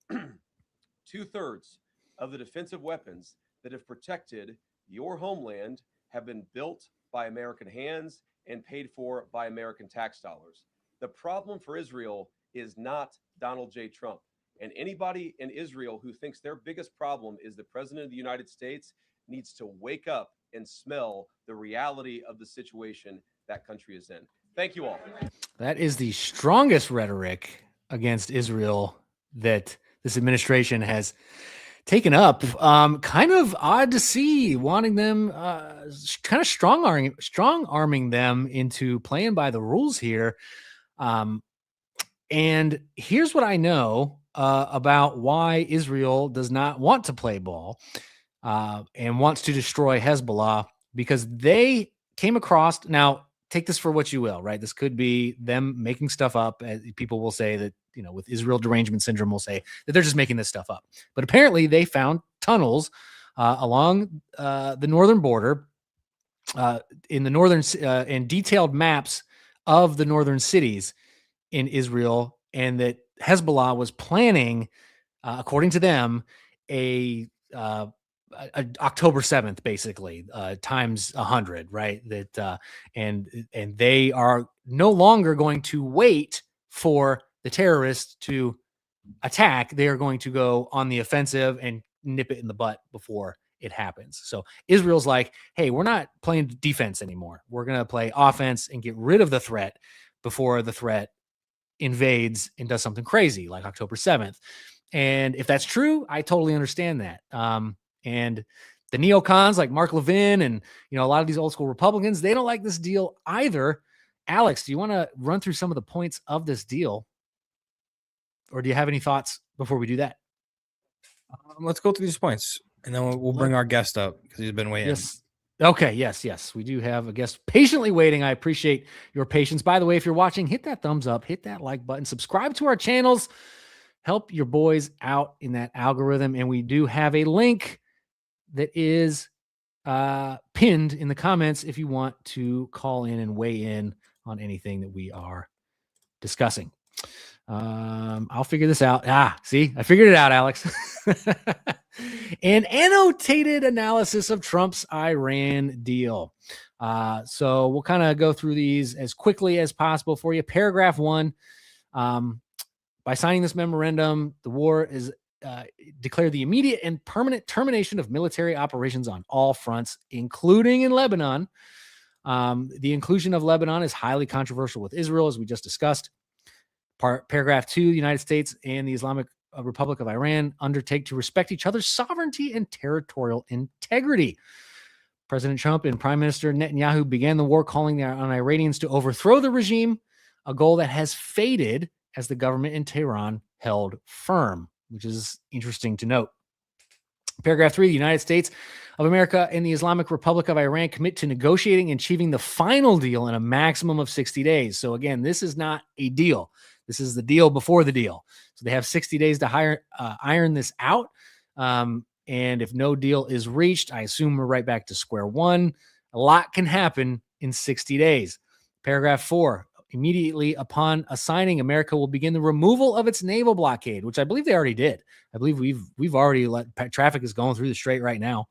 2/3 of the defensive weapons that have protected your homeland have been built by American hands and paid for by American tax dollars. The problem for Israel is not Donald J. Trump. And anybody in Israel who thinks their biggest problem is the president of the United States needs to wake up and smell the reality of the situation that country is in. Thank you all. That is the strongest rhetoric against Israel that this administration has taken up. Kind of odd to see, wanting them, kind of strong arming them into playing by the rules here. And here's what I know about why Israel does not want to play ball and wants to destroy Hezbollah, because they came across, now take this for what you will, right? This could be them making stuff up. People will say that, with Israel derangement syndrome, will say that they're just making this stuff up. But apparently they found tunnels along the northern border in the northern and detailed maps of the northern cities in Israel, and that Hezbollah was planning, according to them, a October 7th, basically, times 100, right? That and they are no longer going to wait for the terrorists to attack. They are going to go on the offensive and nip it in the butt before it happens. So Israel's like, hey, we're not playing defense anymore. We're going to play offense and get rid of the threat before the threat invades and does something crazy like October 7th. And if that's true, I totally understand that. And the neocons like Mark Levin and, a lot of these old school Republicans, they don't like this deal either. Alex, do you want to run through some of the points of this deal? Or do you have any thoughts before we do that? Let's go through these points, and then we'll bring our guest up because he's been waiting. Yes. Okay. Yes. We do have a guest patiently waiting. I appreciate your patience. By the way, if you're watching, hit that thumbs up, hit that like button, subscribe to our channels, help your boys out in that algorithm. And we do have a link that is pinned in the comments if you want to call in and weigh in on anything that we are discussing. I'll figure this out. See, I figured it out, Alex. An annotated analysis of Trump's Iran deal. So we'll kind of go through these as quickly as possible for you. Paragraph 1, by signing this memorandum, the war is declared the immediate and permanent termination of military operations on all fronts, including in Lebanon. The inclusion of Lebanon is highly controversial with Israel, as we just discussed. Paragraph 2, the United States and the Islamic Republic of Iran undertake to respect each other's sovereignty and territorial integrity. President Trump and Prime Minister Netanyahu began the war calling on Iranians to overthrow the regime, a goal that has faded as the government in Tehran held firm, which is interesting to note. Paragraph 3, the United States of America and the Islamic Republic of Iran commit to negotiating and achieving the final deal in a maximum of 60 days. So again, this is not a deal. This is the deal before the deal. So they have 60 days to iron this out. And if no deal is reached, I assume we're right back to square one. A lot can happen in 60 days. Paragraph 4, immediately upon assigning, America will begin the removal of its naval blockade, which I believe they already did. I believe we've already traffic is going through the strait right now.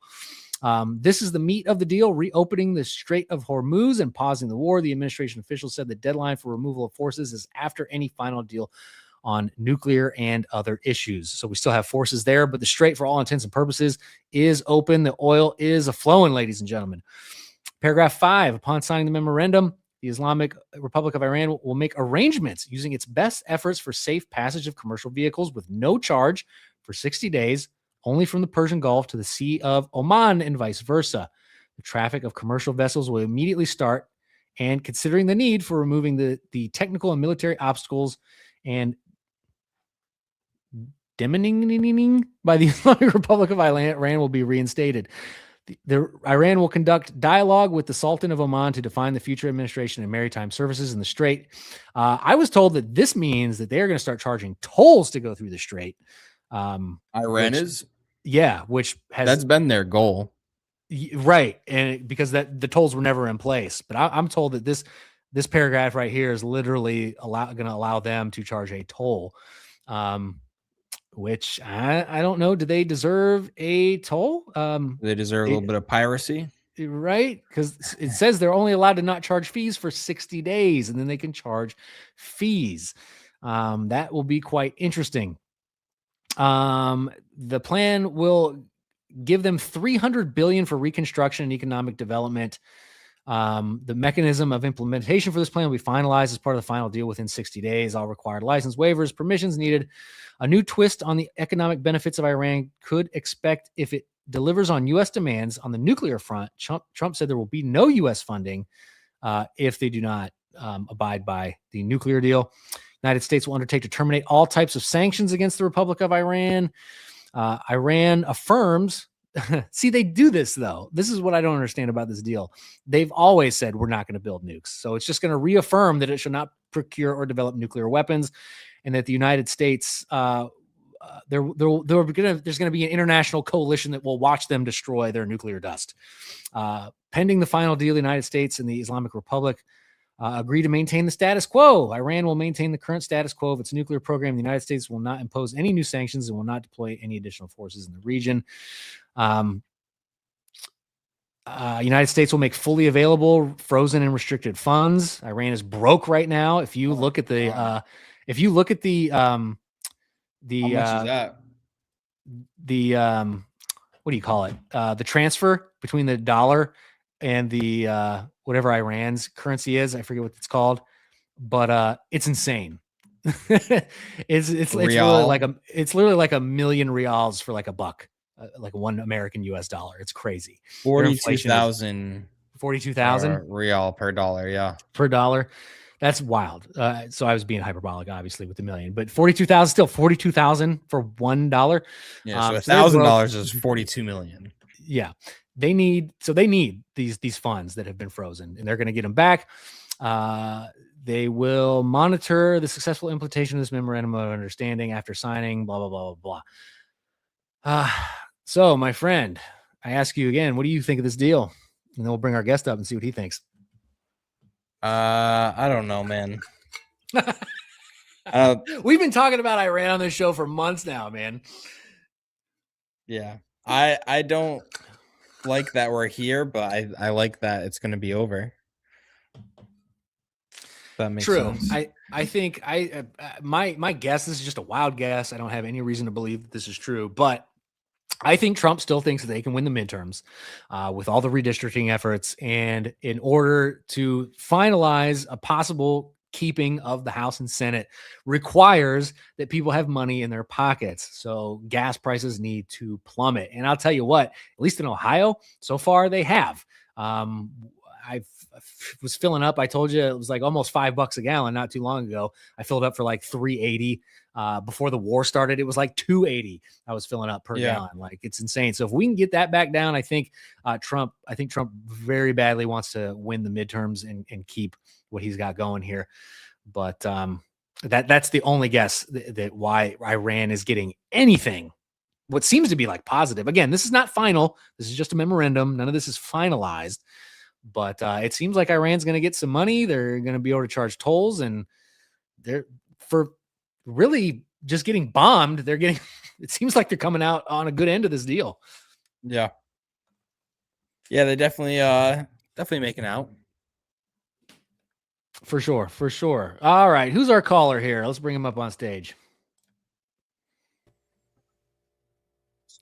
This is the meat of the deal, reopening the Strait of Hormuz and pausing the war. The administration officials said the deadline for removal of forces is after any final deal on nuclear and other issues. So we still have forces there, but the strait, for all intents and purposes, is open. The oil is a-flowing, ladies and gentlemen. Paragraph 5, upon signing the memorandum, the Islamic Republic of Iran will make arrangements using its best efforts for safe passage of commercial vehicles with no charge for 60 days, only from the Persian Gulf to the Sea of Oman and vice versa. The traffic of commercial vessels will immediately start, and considering the need for removing the technical and military obstacles and demonizing by the Islamic Republic of Iran will be reinstated. Iran will conduct dialogue with the Sultan of Oman to define the future administration and maritime services in the Strait. I was told that this means that they're going to start charging tolls to go through the Strait. Iran is? Yeah, which that's been their goal. Right. And because the tolls were never in place. But I'm told that this paragraph right here is literally going to allow them to charge a toll. Which I don't know. Do they deserve a toll? They deserve a little bit of piracy, right? Because it says they're only allowed to not charge fees for 60 days, and then they can charge fees. That will be quite interesting. The plan will give them $300 billion for reconstruction and economic development. The mechanism of implementation for this plan will be finalized as part of the final deal within 60 days. All required license waivers, permissions needed. A new twist on the economic benefits of Iran could expect if it delivers on U.S. demands on the nuclear front. Trump said there will be no U.S. funding if they do not abide by the nuclear deal. United States will undertake to terminate all types of sanctions against the Republic of Iran. Iran affirms. See, they do this, though. This is what I don't understand about this deal. They've always said we're not going to build nukes. So it's just going to reaffirm that it should not procure or develop nuclear weapons, and that the United States, there's going to be an international coalition that will watch them destroy their nuclear dust. Pending the final deal, the United States and the Islamic Republic agree to maintain the status quo. Iran will maintain the current status quo of its nuclear program. The United States will not impose any new sanctions and will not deploy any additional forces in the region. United States will make fully available frozen and restricted funds. Iran is broke right now. If you look at the, how much is that? What do you call it? The transfer between the dollar and the whatever Iran's currency is. I forget what it's called, but it's insane. it's literally like $1 million reals for like a buck. Like $1 American US dollar. It's crazy. 42,000 real per dollar. Yeah. Per dollar. That's wild. So I was being hyperbolic, obviously, with the million, but 42,000, still 42,000 for $1. Yeah. So $1,000 is 42 million. Yeah. They need these funds that have been frozen, and they're going to get them back. They will monitor the successful implementation of this memorandum of understanding after signing, blah, blah, blah, blah, blah. So, my friend, I ask you again, what do you think of this deal? And then we'll bring our guest up and see what he thinks. I don't know, man. We've been talking about Iran on this show for months now, man. Yeah. I don't like that we're here, but I like that it's going to be over. That makes sense. I think my guess, this is just a wild guess. I don't have any reason to believe that this is true, but I think Trump still thinks that they can win the midterms with all the redistricting efforts. And in order to finalize a possible keeping of the House and Senate requires that people have money in their pockets. So gas prices need to plummet. And I'll tell you what, at least in Ohio, so far they have. I was filling up. I told you it was like almost $5 a gallon not too long ago. I filled up for like $3.80. Before the war started, it was like $2.80. I was filling up per gallon. Like, it's insane. So if we can get that back down, I think Trump very badly wants to win the midterms and keep what he's got going here. But that's the only guess that why Iran is getting anything. What seems to be like positive. Again, this is not final. This is just a memorandum. None of this is finalized. But it seems like Iran's going to get some money. They're going to be able to charge tolls, and they're for really just getting bombed. It seems like they're coming out on a good end of this deal. Yeah. Yeah, they definitely making out. For sure. All right, who's our caller here? Let's bring him up on stage.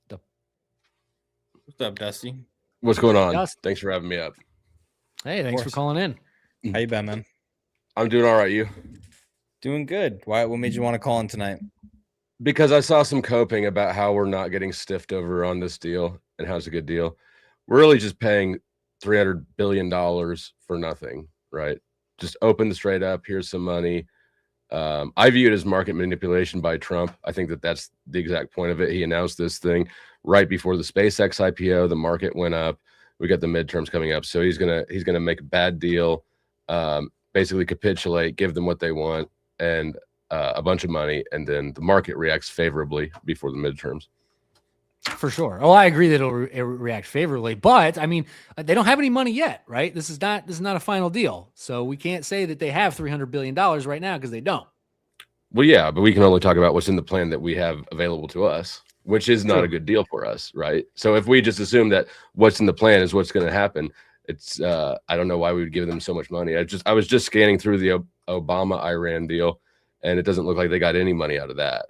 What's up, Dusty? What's going on? Dust. Thanks for having me up. Hey, thanks for calling in. How you been, man? I'm doing all right. You? Doing good. Why? What made you want to call in tonight? Because I saw some coping about how we're not getting stiffed over on this deal and how it's a good deal. We're really just paying $300 billion for nothing, right? Just open the straight up. Here's some money. I view it as market manipulation by Trump. I think that that's the exact point of it. He announced this thing right before the SpaceX IPO. The market went up. We got the midterms coming up, so he's gonna make a bad deal, basically capitulate, give them what they want, and a bunch of money, and then the market reacts favorably before the midterms. For sure. Oh, I agree that it'll react favorably, but I mean, they don't have any money yet, right? This is not a final deal, so we can't say that they have $300 billion right now because they don't. Well, yeah, but we can only talk about what's in the plan that we have available to us, which is not True. a good deal for us, right? So if we just assume that what's in the plan is what's going to happen, it's I don't know why we would give them so much money. I was just scanning through the Obama-Iran deal, and it doesn't look like they got any money out of that.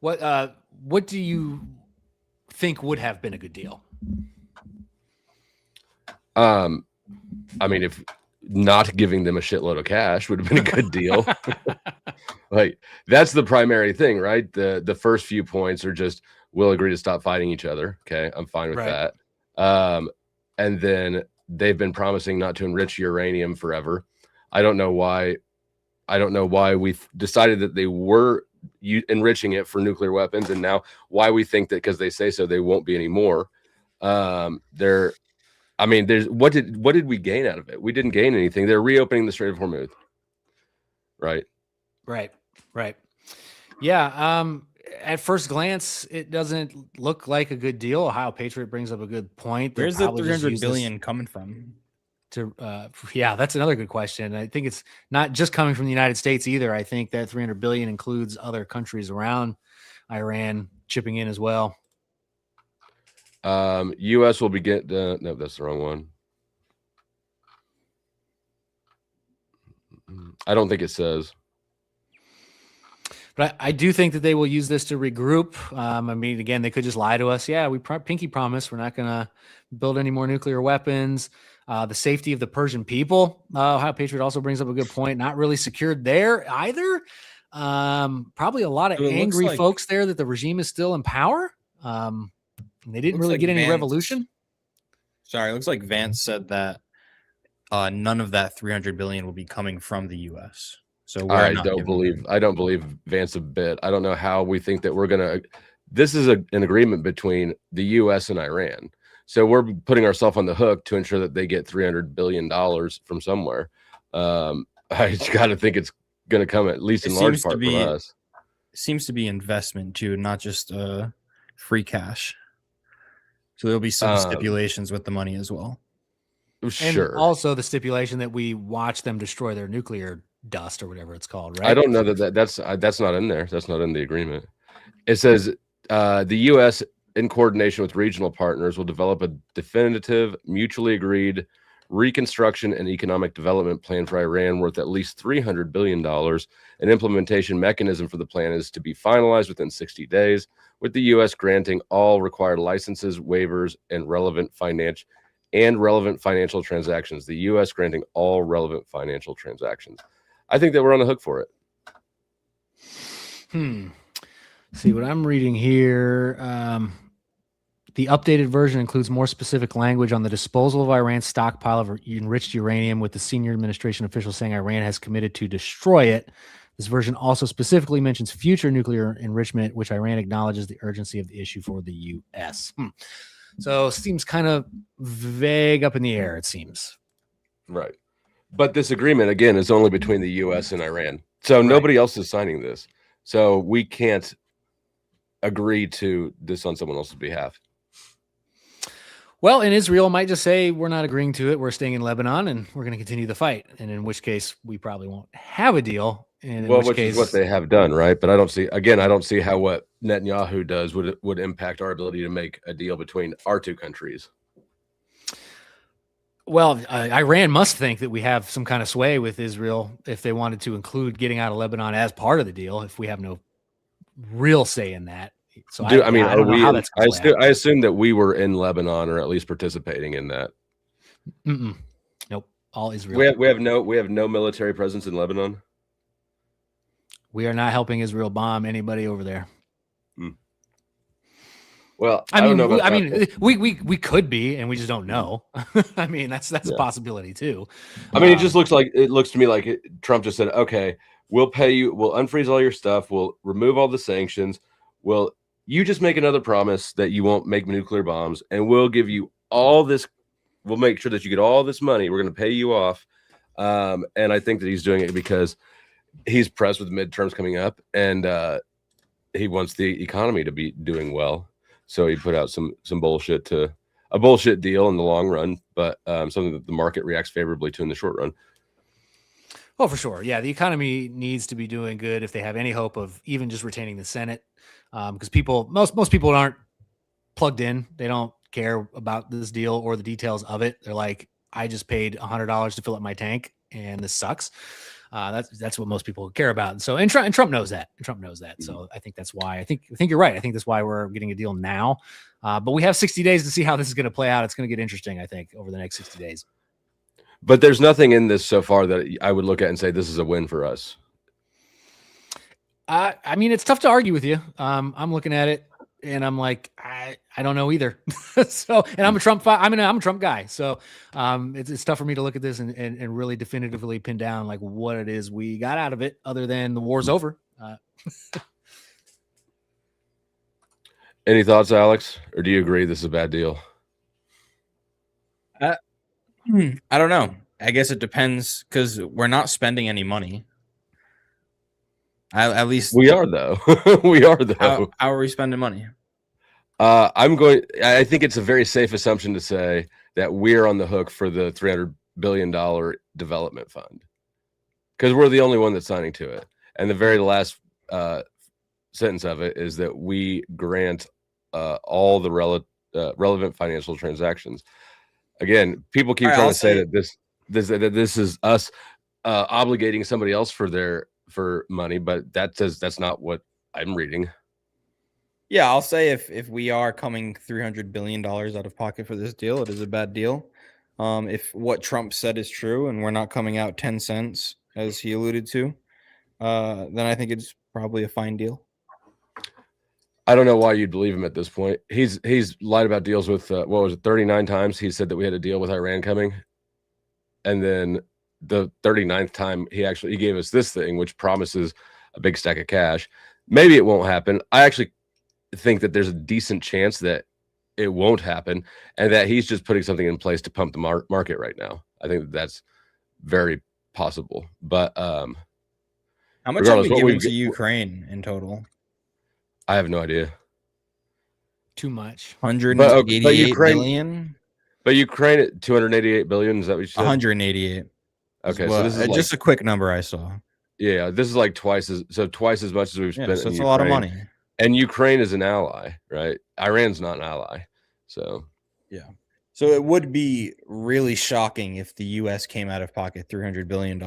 What do you think would have been a good deal? I mean, if not giving them a shitload of cash would have been a good deal. Like, that's the primary thing, right? The first few points are just, we'll agree to stop fighting each other. Okay, I'm fine with Right. that. And then they've been promising not to enrich uranium forever. I don't know why we've decided that they were enriching it for nuclear weapons, and now why we think that because they say so they won't be anymore. What did we gain out of it? We didn't gain anything. They're reopening the Strait of Hormuz, right? Right. Yeah. At first glance, it doesn't look like a good deal. Ohio Patriot brings up a good point. They'll Where's the probably just 300 use this billion coming from? yeah, that's another good question. I think it's not just coming from the United States either. I think that 300 billion includes other countries around Iran chipping in as well. U.S. will begin. No, that's the wrong one. I don't think it says. But I do think that they will use this to regroup. I mean, again, they could just lie to us. Yeah, we pinky promise we're not going to build any more nuclear weapons. The safety of the Persian people. Ohio Patriot also brings up a good point. Not really secured there either. Probably a lot of angry folks there that the regime is still in power. They didn't really get any revolution. Sorry, it looks like Vance said that none of that 300 billion will be coming from the U.S. So I don't believe Vance a bit. I don't know how we think that we're gonna. This is an agreement between the U.S. and Iran, so we're putting ourselves on the hook to ensure that they get $300 billion from somewhere. I got to think it's going to come at least in large part from us. Seems to be investment too, not just free cash. So there'll be some stipulations with the money as well. Sure. And also the stipulation that we watch them destroy their nuclear dust or whatever it's called, right? I don't know that's not in there. That's not in the agreement. It says the U.S. in coordination with regional partners will develop a definitive, mutually agreed reconstruction and economic development plan for Iran worth at least $300 billion. An implementation mechanism for the plan is to be finalized within 60 days, with the U.S. granting all required licenses, waivers, and relevant financial transactions. The U.S. granting all relevant financial transactions. I think that we're on the hook for it. See what I'm reading here. The updated version includes more specific language on the disposal of Iran's stockpile of enriched uranium, with the senior administration officials saying Iran has committed to destroy it. This version also specifically mentions future nuclear enrichment, which Iran acknowledges the urgency of the issue for the U.S. So it seems kind of vague, up in the air, it seems. Right. But this agreement, again, is only between the U.S. and Iran. So nobody else is signing this. So we can't agree to this on someone else's behalf. Well, and Israel might just say, we're not agreeing to it. We're staying in Lebanon and we're going to continue the fight. And in which case, we probably won't have a deal. And in which case, is what they have done, right? But I don't see how what Netanyahu does would impact our ability to make a deal between our two countries. Well, Iran must think that we have some kind of sway with Israel if they wanted to include getting out of Lebanon as part of the deal. If we have no real say in that, so I don't know how that's going to play out. I assume that we were in Lebanon or at least participating in that. Nope, all Israel. We have no military presence in Lebanon. We are not helping Israel bomb anybody over there. Well, I don't mean, know about we could be, and we just don't know. I mean, that's a possibility too. I mean, it looks to me like Trump just said, "Okay, we'll pay you. We'll unfreeze all your stuff. We'll remove all the sanctions. You just make another promise that you won't make nuclear bombs, and we'll give you all this. We'll make sure that you get all this money. We're going to pay you off." And I think that he's doing it because he's pressed with midterms coming up, and he wants the economy to be doing well. So he put out some bullshit a bullshit deal in the long run, but something that the market reacts favorably to in the short run. Oh, for sure. Yeah, the economy needs to be doing good if they have any hope of even just retaining the Senate, because most people aren't plugged in. They don't care about this deal or the details of it. They're like, I just paid $100 to fill up my tank, and this sucks. That's what most people care about. And so, and Trump knows that. So I think that's why I think you're right. I think that's why we're getting a deal now. But we have 60 days to see how this is going to play out. It's going to get interesting, I think, over the next 60 days. But there's nothing in this so far that I would look at and say this is a win for us. I mean, it's tough to argue with you. I'm looking at it and I'm like, I don't know either. So, and I'm a Trump guy. So it's tough for me to look at this and really definitively pin down like what it is we got out of it other than the war's over. Any thoughts, Alex? Or do you agree this is a bad deal? I don't know. I guess it depends because we're not spending any money. At least we are, though. How are we spending money? I think it's a very safe assumption to say that we're on the hook for the $300 billion development fund because we're the only one that's signing to it. And the very last sentence of it is that we grant all the relevant financial transactions. Again, people keep trying to say that this is us obligating somebody else for money, but that's not what I'm reading. Yeah, I'll say if we are coming $300 billion out of pocket for this deal, it is a bad deal. If what Trump said is true and we're not coming out 10 cents, as he alluded to, then I think it's probably a fine deal. I don't know why you'd believe him at this point. He's lied about deals with 39 times. He said that we had a deal with Iran coming, and then the 39th time he gave us this thing, which promises a big stack of cash. Maybe it won't happen. I actually think that there's a decent chance that it won't happen, and that he's just putting something in place to pump the market right now. I think that's very possible. But how much have we given to Ukraine in total? I have no idea. Too much. 188 billion. But Ukraine at 288 billion. Is that what you said? 188. Okay, so this is just a quick number I saw. Yeah, this is like twice as much as we've spent. So it's a lot of money. And Ukraine is an ally, right? Iran's not an ally. So yeah. So it would be really shocking if the U.S. came out of pocket $300 billion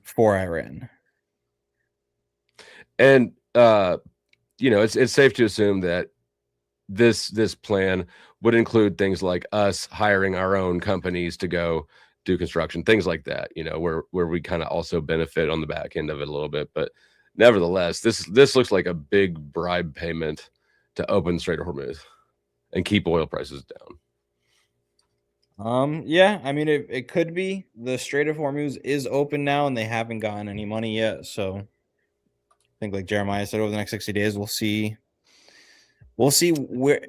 for Iran. And it's safe to assume that this plan would include things like us hiring our own companies to go do construction, things like that, where we kind of also benefit on the back end of it a little bit. But nevertheless, this looks like a big bribe payment to open the Strait of Hormuz and keep oil prices down. Yeah, I mean, it could be. The Strait of Hormuz is open now, and they haven't gotten any money yet. So I think, like Jeremiah said, over the next 60 days, we'll see where.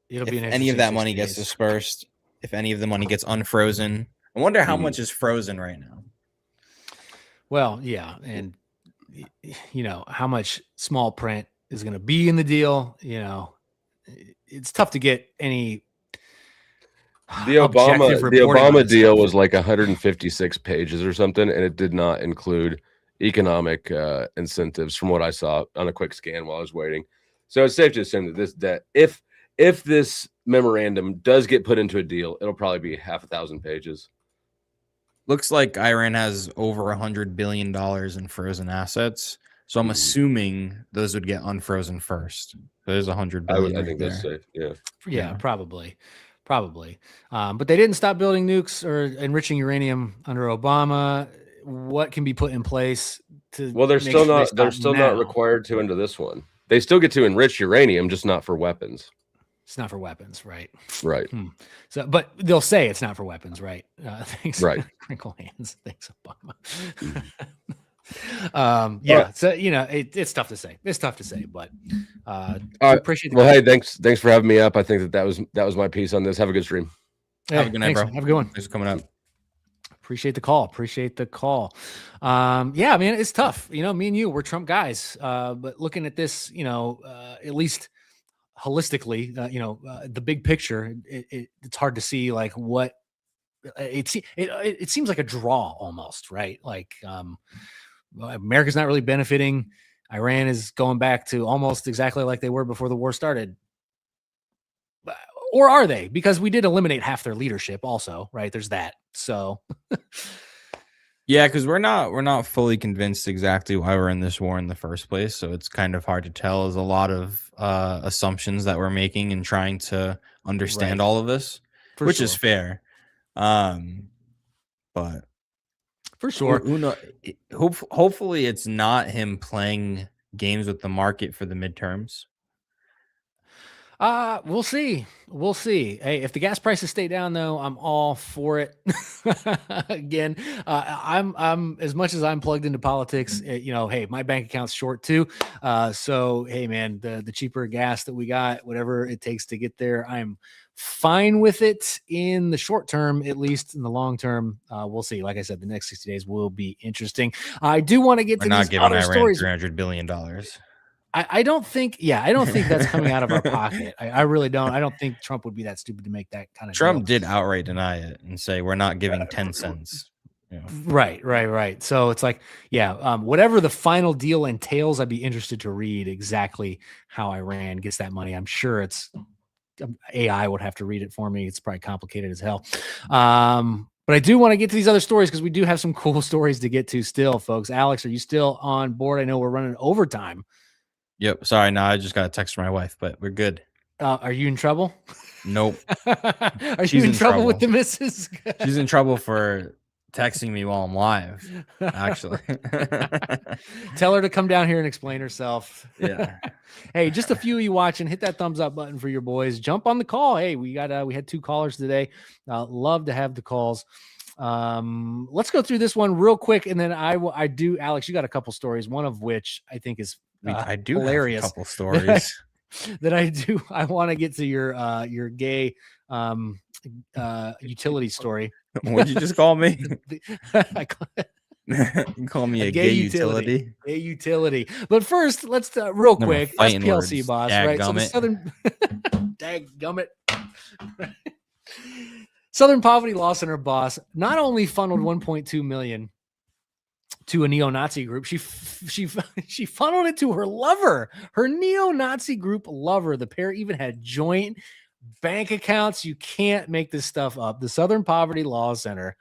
It'll be if any of that money gets dispersed, if any of the money gets unfrozen. I wonder how much is frozen right now. Well, yeah, and how much small print is going to be in the deal. It's tough to get any. The Obama deal was like 156 pages or something, and it did not include economic incentives from what I saw on a quick scan while I was waiting. So it's safe to assume that if if this memorandum does get put into a deal, it'll probably be 600 pages. Looks like Iran has over $100 billion in frozen assets. So I'm assuming those would get unfrozen first. There's $100 billion. I think that's safe. Yeah. Yeah, probably. But they didn't stop building nukes or enriching uranium under Obama. What can be put in place to? Well, they're make still sure they not. They're stop still now? not required to under this one. They still get to enrich uranium, just not for weapons. It's not for weapons, right? Right. So, but they'll say it's not for weapons, right? Thanks, Right. Crinkle hands. Thanks, Obama. Yeah. So it's tough to say. It's tough to say, but appreciate. The hey, thanks for having me up. I think that was my piece on this. Have a good stream. Have a good night, bro. Have a good one. Thanks for coming up. Appreciate the call. Yeah, man, it's tough. Me and you, we're Trump guys. But looking at this, at least holistically, the big picture, it's hard to see like what it seems like a draw almost, right? Like America's not really benefiting. Iran is going back to almost exactly like they were before the war started. Or are they? Because we did eliminate half their leadership also, right? There's that. So yeah, because we're not fully convinced exactly why we're in this war in the first place. So it's kind of hard to tell. There's a lot of assumptions that we're making and trying to understand all of this, which is fair. But for sure, hopefully it's not him playing games with the market for the midterms. We'll see. Hey, if the gas prices stay down though, I'm all for it. Again, I'm as much as I'm plugged into politics, hey, my bank account's short too. So hey man, the cheaper gas that we got, whatever it takes to get there, I'm fine with it in the short term. At least in the long term, we'll see. Like I said, the next 60 days will be interesting. I do want to get to not these giving other Iran stories. $300 billion. I don't think that's coming out of our pocket. I really don't. I don't think Trump would be that stupid to make that kind of Trump deal. did outright deny it and say we're not giving 10 cents. Right. So it's like, whatever the final deal entails, I'd be interested to read exactly how Iran gets that money. I'm sure it's AI would have to read it for me. It's probably complicated as hell. But I do want to get to these other stories because we do have some cool stories to get to still, folks. Alex, are you still on board? I know we're running overtime. Yep. Sorry. No, I just got a text from my wife, but we're good. Are you in trouble? Nope. Are you in trouble with the missus? She's in trouble for texting me while I'm live, actually. Tell her to come down here and explain herself. Yeah. Hey, just a few of you watching, hit that thumbs up button for your boys. Jump on the call. Hey, we had 2 callers today. Love to have the calls. Let's go through this one real quick, and then I do. Alex, you got a couple stories, one of which I think is I do hilarious. Have a couple stories that I do. I want to get to your gay utility story. What'd you just call me? You call me a gay utility. Gay utility. But first, let's real quick. SPLC words. boss, right? So the Southern Dadgummit. Southern Poverty Law Center boss not only funneled 1.2 million to a neo-Nazi group, she funneled it to her lover, her neo-Nazi group lover. The pair even had joint bank accounts. You can't make this stuff up. The Southern Poverty Law Center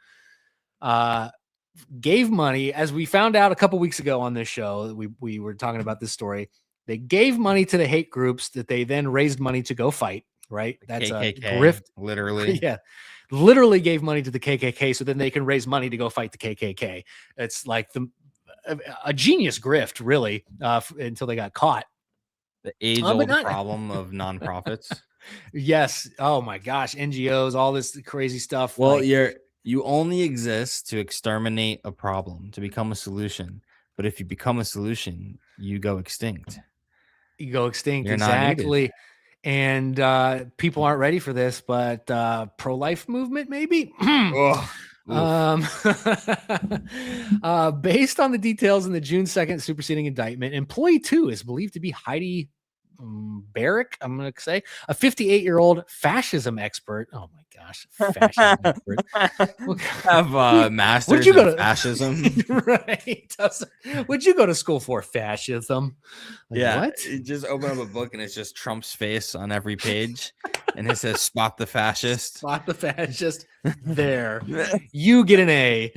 gave money, as we found out a couple weeks ago on this show. We were talking about this story. They gave money to the hate groups that they then raised money to go fight. Right? That's KKK, a grift. Literally. Yeah. Literally gave money to the KKK so then they can raise money to go fight the KKK. It's like a genius grift, really, until they got caught. The age-old problem of nonprofits. Yes. Oh my gosh. NGOs, all this crazy stuff. Well, you only exist to exterminate a problem, to become a solution. But if you become a solution, you go extinct. You go extinct. You're exactly. And people aren't ready for this, but pro-life movement, maybe. Based on the details in the June 2nd superseding indictment, employee 2 is believed to be Heidi Barrick, I'm going to say, a 58-year-old fascism expert. Oh my gosh, fascism expert. Have masters in fascism. Right. Would you go to school for fascism? Like, Yeah. what? You just open up a book and it's just Trump's face on every page. And it says, spot the fascist. Spot the fascist. There. You get an A.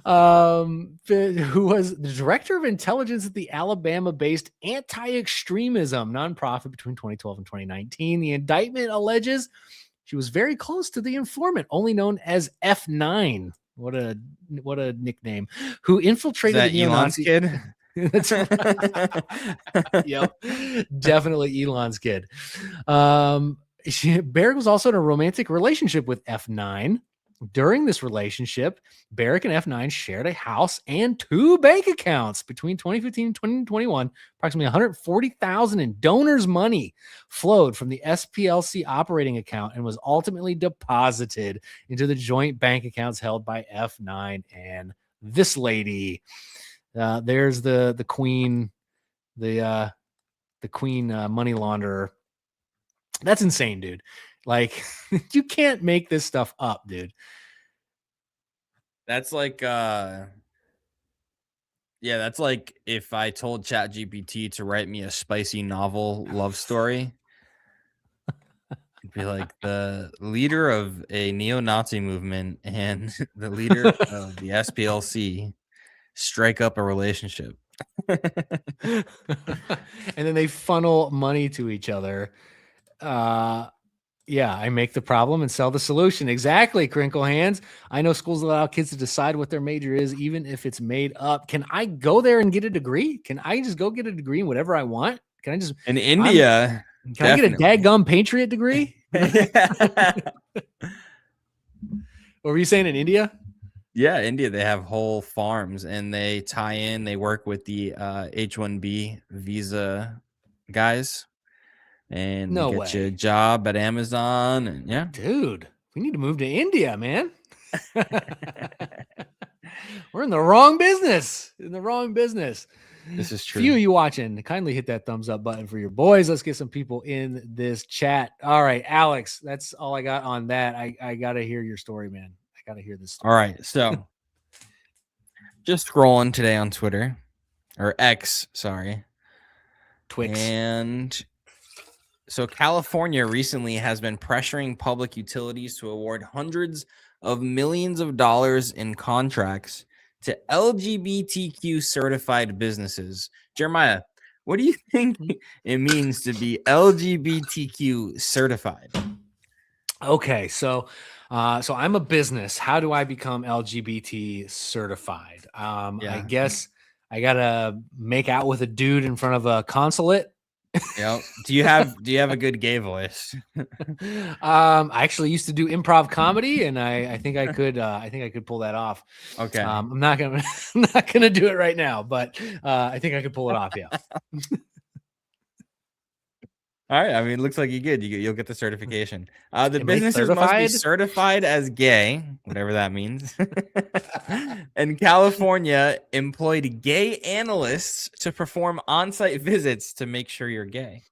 Who was the director of intelligence at the Alabama-based anti-extremism nonprofit between 2012 and 2019. The indictment alleges she was very close to the informant, only known as F9. What a nickname. Who infiltrated Is that the Elon's neo-Nazi kid? Yep, definitely Elon's kid. Barrick was also in a romantic relationship with F9. During this relationship, Barrick and F9 shared a house and 2 bank accounts between 2015 and 2021. Approximately $140,000 in donors' money flowed from the SPLC operating account and was ultimately deposited into the joint bank accounts held by F9 and this lady. There's the queen, the queen money launderer. That's insane, dude. Like, you can't make this stuff up, dude. That's like, that's like if I told ChatGPT to write me a spicy novel love story. It'd be like the leader of a neo-Nazi movement and the leader of the SPLC strike up a relationship. And then they funnel money to each other. Yeah, I make the problem and sell the solution. Exactly, Crinkle Hands. I know schools allow kids to decide what their major is, even if it's made up. Can I go there and get a degree? Can I just go get a degree in whatever I want? Can I just in India? Can I get a dadgum Patriot degree? What were you saying in India? Yeah, India, they have whole farms and they tie in, they work with the H-1B visa guys. And No they get way. you a job at Amazon. And yeah, dude, we need to move to India, man. We're in the wrong business. This is true. Few of you watching, kindly hit that thumbs up button for your boys. Let's get some people in this chat. All right, Alex, that's all I got on that. I got to hear your story, man. I got to hear this story. All right, so just scrolling today on Twitter, or X, sorry. Twix. And so California recently has been pressuring public utilities to award hundreds of millions of dollars in contracts to LGBTQ certified businesses. Jeremiah, what do you think it means to be LGBTQ certified? Okay, so I'm a business. How do I become LGBT certified? I guess I gotta make out with a dude in front of a consulate. Yep. Do you have a good gay voice? I actually used to do improv comedy, and I think I could pull that off. Okay. I'm not gonna do it right now, but I think I could pull it off. Yeah. All right. I mean, it looks like you good. You'll get the certification. The businesses must be certified as gay, whatever that means. And California employed gay analysts to perform on-site visits to make sure you're gay.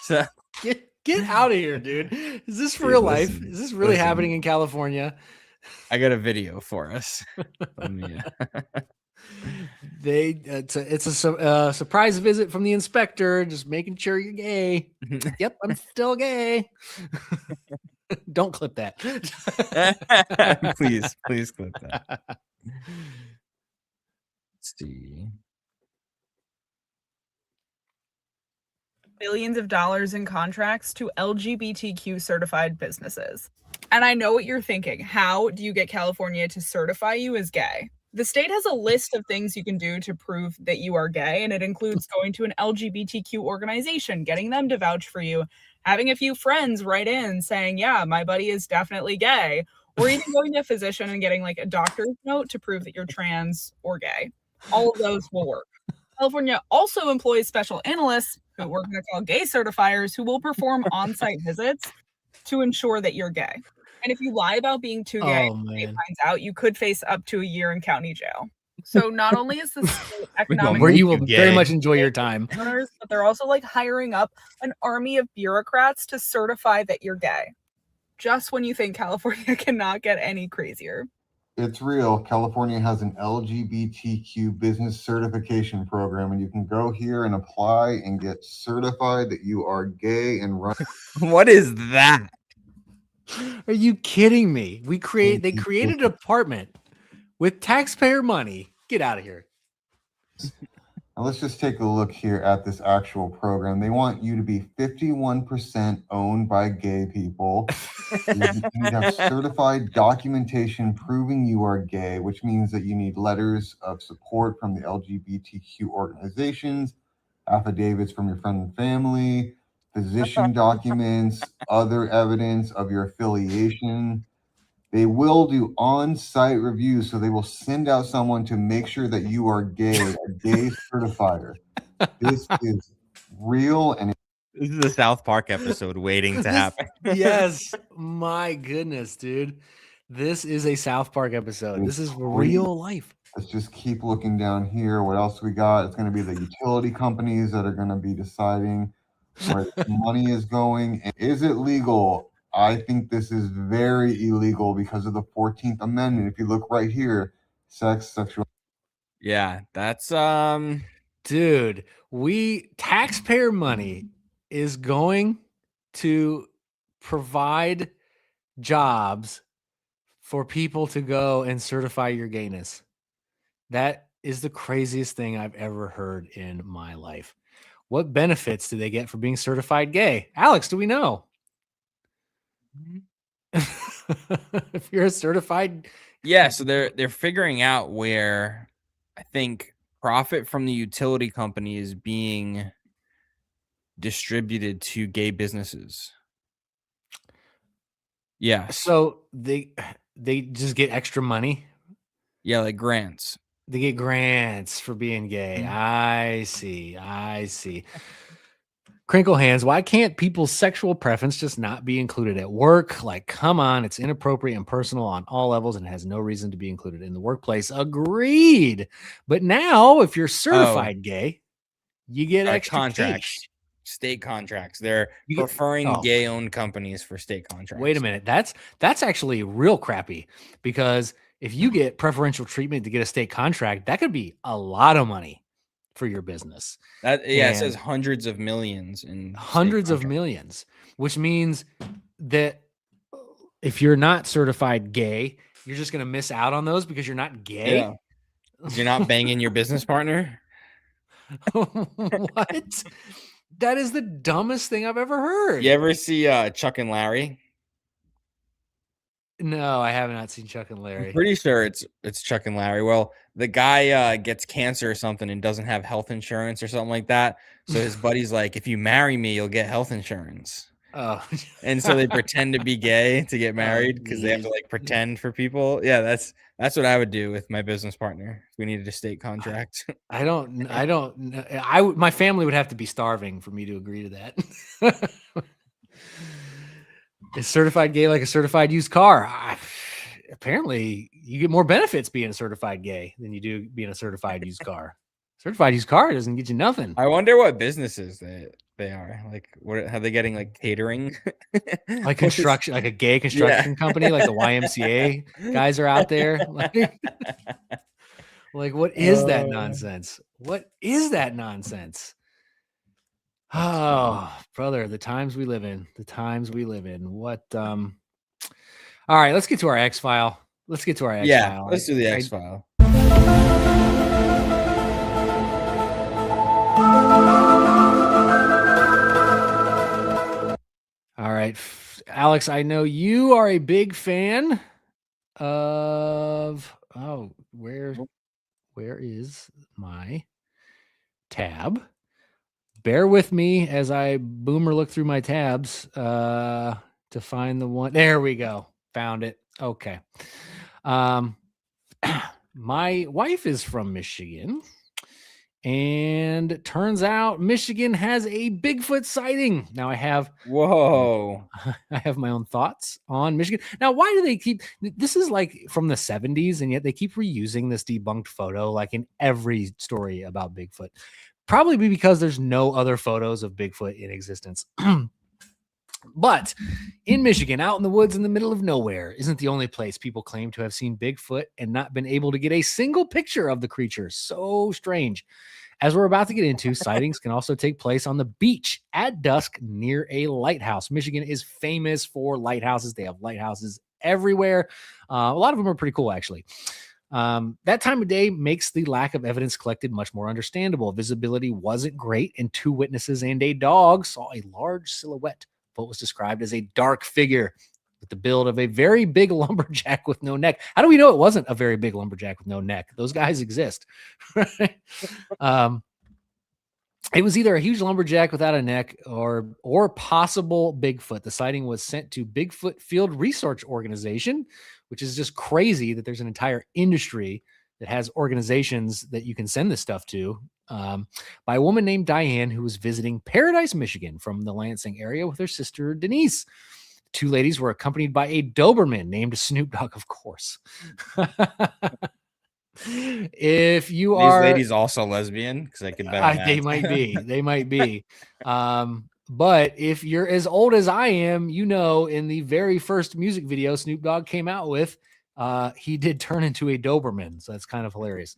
So get out of here, dude. Is this real life? Is this really happening in California? I got a video for us. It's a surprise visit from the inspector, just making sure you're gay. Yep, I'm still gay. Don't clip that. Please clip that. Let's see. Billions of dollars in contracts to LGBTQ certified businesses. And I know what you're thinking. How do you get California to certify you as gay? The state has a list of things you can do to prove that you are gay, and it includes going to an LGBTQ organization, getting them to vouch for you, having a few friends write in saying, yeah, my buddy is definitely gay, or even going to a physician and getting like a doctor's note to prove that you're trans or gay. All of those will work. California also employs special analysts who we're going to call gay certifiers who will perform on-site visits to ensure that you're gay. And if you lie about being too gay, and it finds out, you could face up to a year in county jail. So not only is the state economic, where you will very much enjoy your time, but they're also like hiring up an army of bureaucrats to certify that you're gay. Just when you think California cannot get any crazier. It's real. California has an LGBTQ business certification program, and you can go here and apply and get certified that you are gay and run. What is that? Are you kidding me? They created a department with taxpayer money. Get out of here. Now let's just take a look here at this actual program. They want you to be 51% owned by gay people. You need to have certified documentation proving you are gay, which means that you need letters of support from the LGBTQ organizations, affidavits from your friend and family, physician documents, other evidence of your affiliation. They will do on-site reviews, so they will send out someone to make sure that you are gay, a gay certifier. This is real, and this is a South Park episode waiting to happen. Yes, my goodness, dude. This is a South Park episode. This is real life. Let's just keep looking down here. What else we got? It's going to be the utility companies that are going to be deciding where the money is going. And is it legal? I think this is very illegal because of the 14th Amendment. If you look right here, sexual. Yeah, that's dude, taxpayer money is going to provide jobs for people to go and certify your gayness. That is the craziest thing I've ever heard in my life. What benefits do they get for being certified gay? Alex, do we know? If you're a certified, so they're figuring out where I think profit from the utility company is being distributed to gay businesses. Yeah. So they just get extra money. Yeah, like grants. They get grants for being gay. I see. Crinkle hands. Why can't people's sexual preference just not be included at work? Like, come on. It's inappropriate and personal on all levels and has no reason to be included in the workplace. Agreed. But now, if you're certified gay, you get extra contracts. State contracts. They're preferring gay-owned companies for state contracts. Wait a minute. That's actually real crappy, because if you get preferential treatment to get a state contract, that could be a lot of money for your business. It says hundreds of millions and hundreds of millions, which means that if you're not certified gay, you're just going to miss out on those because you're not gay. Yeah. You're not banging your business partner. What? That is the dumbest thing I've ever heard. You ever see Chuck and Larry? No, I have not seen Chuck and Larry. I'm pretty sure it's Chuck and Larry. Well, the guy gets cancer or something and doesn't have health insurance or something like that. So his buddy's like, if you marry me, you'll get health insurance. Oh. And so they pretend to be gay to get married because they have to like pretend for people. Yeah, that's what I would do with my business partner if we needed a state contract. My family would have to be starving for me to agree to that. Is certified gay like a certified used car? Apparently, you get more benefits being a certified gay than you do being a certified used car. Certified used car doesn't get you nothing. I wonder what businesses they are. Like, are they getting like catering? Like construction, like a gay construction company, like the YMCA guys are out there. Like what is that nonsense? What is that nonsense? Oh, brother, the times we live in. What all right, let's get to our X file. Let's do the X file. All right, Alex, I know you are a big fan of where is my tab? Bear with me as I boomer look through my tabs to find the one. There we go. Found it. Okay. My wife is from Michigan, And it turns out Michigan has a Bigfoot sighting. Now I have I have my own thoughts on Michigan. Now, why do they keep this is like from the 70s, and yet they keep reusing this debunked photo like in every story about Bigfoot. Probably because there's no other photos of Bigfoot in existence. But in Michigan, out in the woods in the middle of nowhere, isn't the only place people claim to have seen Bigfoot and not been able to get a single picture of the creature. So strange. As we're about to get into, sightings can also take place on the beach at dusk near a lighthouse. Michigan is famous for lighthouses. They have lighthouses everywhere. A lot of them are pretty cool, actually. That time of day makes the lack of evidence collected much more understandable. Visibility wasn't great, and 2 witnesses and a dog saw a large silhouette. What was described as a dark figure with the build of a very big lumberjack with no neck. How do we know it wasn't a very big lumberjack with no neck? Those guys exist. It was either a huge lumberjack without a neck or possible Bigfoot. The sighting was sent to Bigfoot Field Research Organization, which is just crazy that there's an entire industry that has organizations that you can send this stuff to, by a woman named Diane, who was visiting Paradise, Michigan from the Lansing area with her sister, Denise. 2 ladies were accompanied by a Doberman named Snoop Dogg, of course. If you are... These ladies also lesbian? Because I could bet on that. They might be. They might be. But if you're as old as I am, you know, in the very first music video Snoop Dogg came out with, he did turn into a Doberman. So that's kind of hilarious.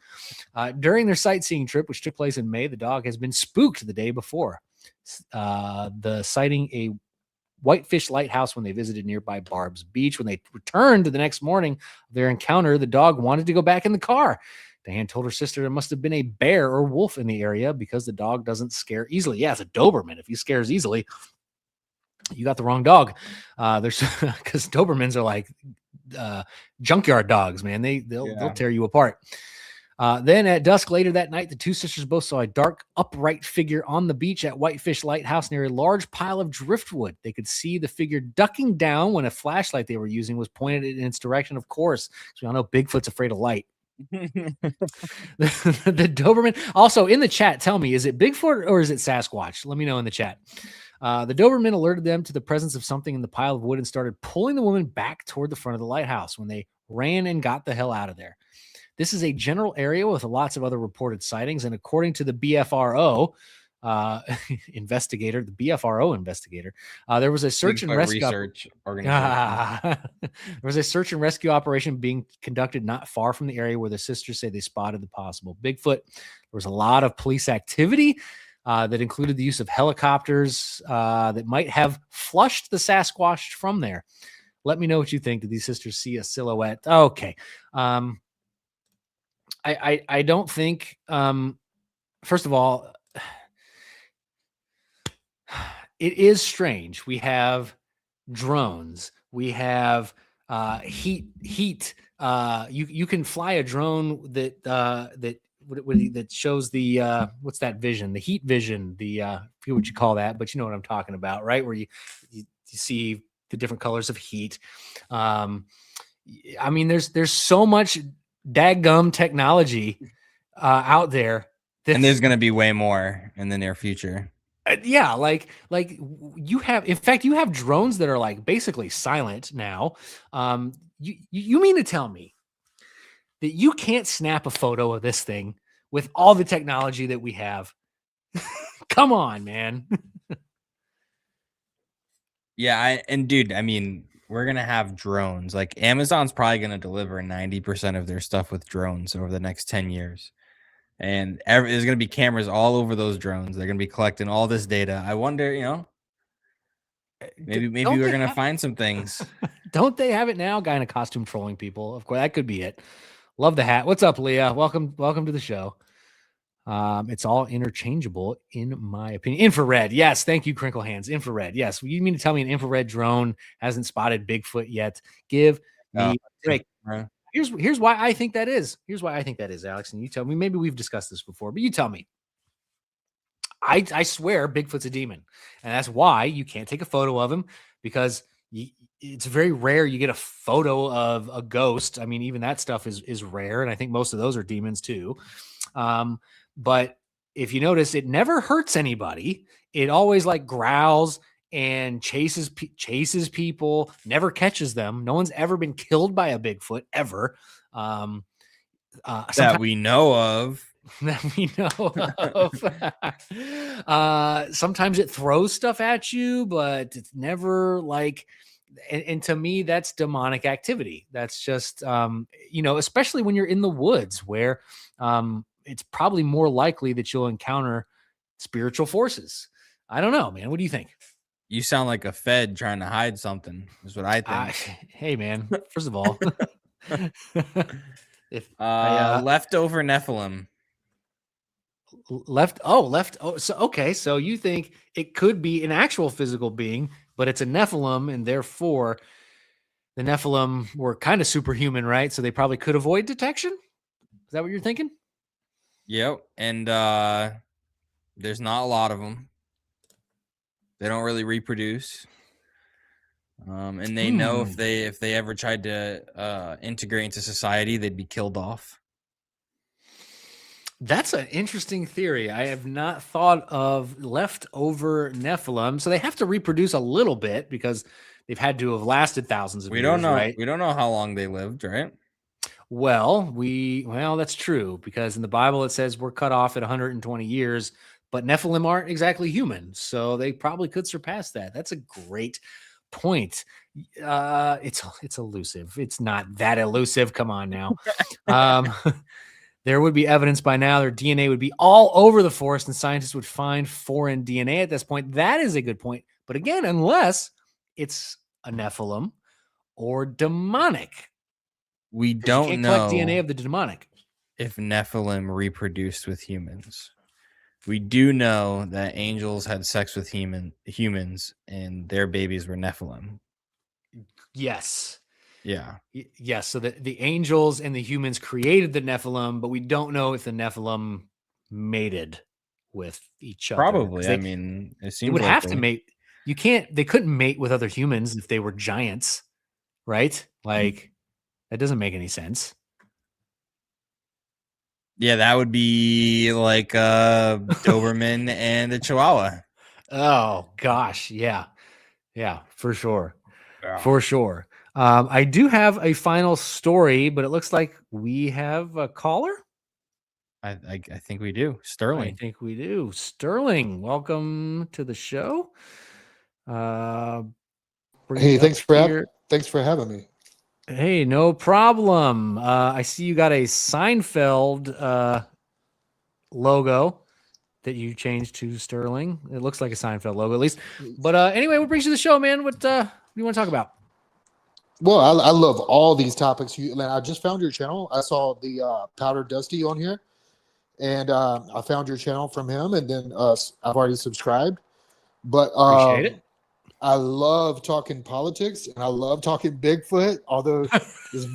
During their sightseeing trip, which took place in May, the dog has been spooked the day before. The sighting a Whitefish Lighthouse when they visited nearby Barb's Beach. When they returned the next morning of their encounter, the dog wanted to go back in the car. Diane told her sister there must have been a bear or wolf in the area because the dog doesn't scare easily. Yeah, it's a Doberman. If he scares easily, you got the wrong dog. There's because Dobermans are like junkyard dogs, man. They'll tear you apart. Then at dusk later that night, the 2 sisters both saw a dark upright figure on the beach at Whitefish Lighthouse near a large pile of driftwood. They could see the figure ducking down when a flashlight they were using was pointed in its direction, of course, because we all know Bigfoot's afraid of light. The Doberman. Also in the chat, tell me, is it Bigfoot or is it Sasquatch? Let me know in the chat. The Doberman alerted them to the presence of something in the pile of wood and started pulling the woman back toward the front of the lighthouse when they ran and got the hell out of there. This is a general area with lots of other reported sightings, and according to the BFRO investigator, there was a search and rescue organization. There was a search and rescue operation being conducted not far from the area where the sisters say they spotted the possible Bigfoot. There was a lot of police activity that included the use of helicopters that might have flushed the Sasquatch from there. Let me know what you think. Did these sisters see a silhouette? Okay. I don't think, first of all, it is strange. We have drones. We have heat. You can fly a drone that shows the what's that vision? The heat vision. I forget what you call that, but you know what I'm talking about, right? Where you see the different colors of heat. I mean, there's so much daggum technology out there, and there's going to be way more in the near future. Yeah, like you have, in fact, you have drones that are like basically silent now. You mean to tell me that you can't snap a photo of this thing with all the technology that we have? Come on, man. Yeah, dude, I mean, we're going to have drones. Like Amazon's probably going to deliver 90% of their stuff with drones over the next 10 years. And there's going to be cameras all over those drones. They're going to be collecting all this data. I wonder, maybe we're going to find some things. Don't they have it now? Guy in a costume trolling people. Of course, that could be it. Love the hat. What's up, Leah? Welcome to the show. It's all interchangeable, in my opinion. Infrared. Yes. Thank you, Crinkle Hands. Infrared. Yes. You mean to tell me an infrared drone hasn't spotted Bigfoot yet? Give me a break. Here's why I think that is. Here's why I think that is, Alex. And you tell me, maybe we've discussed this before, but you tell me. I swear Bigfoot's a demon. And that's why you can't take a photo of him, because it's very rare you get a photo of a ghost. I mean, even that stuff is rare. And I think most of those are demons too. But if you notice, it never hurts anybody. It always like growls and chases people, never catches them. No one's ever been killed by a Bigfoot ever. That we know of. That we know of. Sometimes it throws stuff at you, but it's never like, and to me, that's demonic activity. That's just, especially when you're in the woods where it's probably more likely that you'll encounter spiritual forces. I don't know, man. What do you think? You sound like a Fed trying to hide something, is what I think. Hey, man. First of all, leftover Nephilim. So okay, so you think it could be an actual physical being, but it's a Nephilim, and therefore the Nephilim were kind of superhuman, right? So they probably could avoid detection. Is that what you're thinking? Yep. And there's not a lot of them. They don't really reproduce. And they know if they ever tried to integrate into society, they'd be killed off. That's an interesting theory. I have not thought of leftover Nephilim. So they have to reproduce a little bit because they've had to have lasted thousands of years. We don't know. Right? We don't know how long they lived, right? Well, that's true because in the Bible it says we're cut off at 120 years, but Nephilim aren't exactly human, so they probably could surpass that. That's a great point. It's elusive. It's not that elusive. Come on now. There would be evidence by now. Their DNA would be all over the forest, and scientists would find foreign DNA at this point. That is a good point. But again, unless it's a Nephilim or demonic, we don't know collect DNA of the demonic. If Nephilim reproduced with humans, we do know that angels had sex with humans, and their babies were Nephilim. Yes. Yeah. Yes. So the angels and the humans created the Nephilim, but we don't know if the Nephilim mated with each other. Probably. I mean, it seems they would like have to mate. They couldn't mate with other humans if they were giants, right? Like that doesn't make any sense. Yeah, that would be like a Doberman and a Chihuahua. Oh gosh, yeah, for sure, Yeah. for sure. I do have a final story, but it looks like we have a caller. I think we do. Sterling. I think we do. Sterling, welcome to the show. Hey, thanks for having me. Hey, no problem. I see you got a Seinfeld logo that you changed to Sterling. It looks like a Seinfeld logo, at least. But anyway, what brings you to the show, man? What do you want to talk about? Well, I love all these topics. I just found your channel. I saw the Powder Dusty on here, and I found your channel from him, and then I've already subscribed. But Appreciate it. I love talking politics, and I love talking Bigfoot, although it's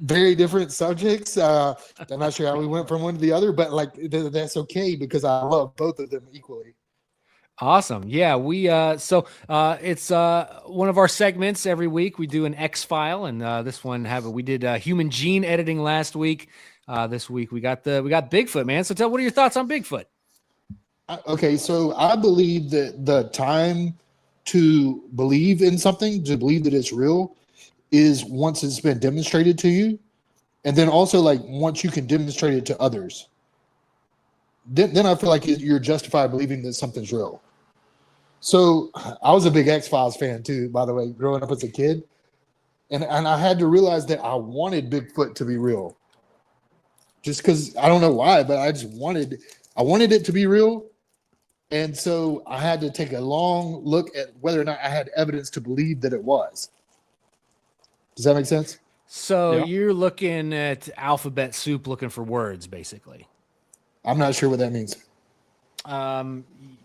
very different subjects. I'm not sure how we went from one to the other, but like that's okay because I love both of them equally. Awesome. Yeah, it's one of our segments every week. We do an X file, and this one we did human gene editing last week. This week we got Bigfoot, man. So what are your thoughts on Bigfoot? Okay, so I believe that the time to believe in something, to believe that it's real, is once it's been demonstrated to you, and then also like once you can demonstrate it to others. Then I feel like you're justified believing that something's real. So I was a big X-Files fan too, by the way, growing up as a kid. And I had to realize that I wanted Bigfoot to be real. Just because I don't know why, but I wanted it to be real. And so I had to take a long look at whether or not I had evidence to believe that it was. Does that make sense? So Yeah. You're looking at alphabet soup looking for words, basically. I'm not sure what that means.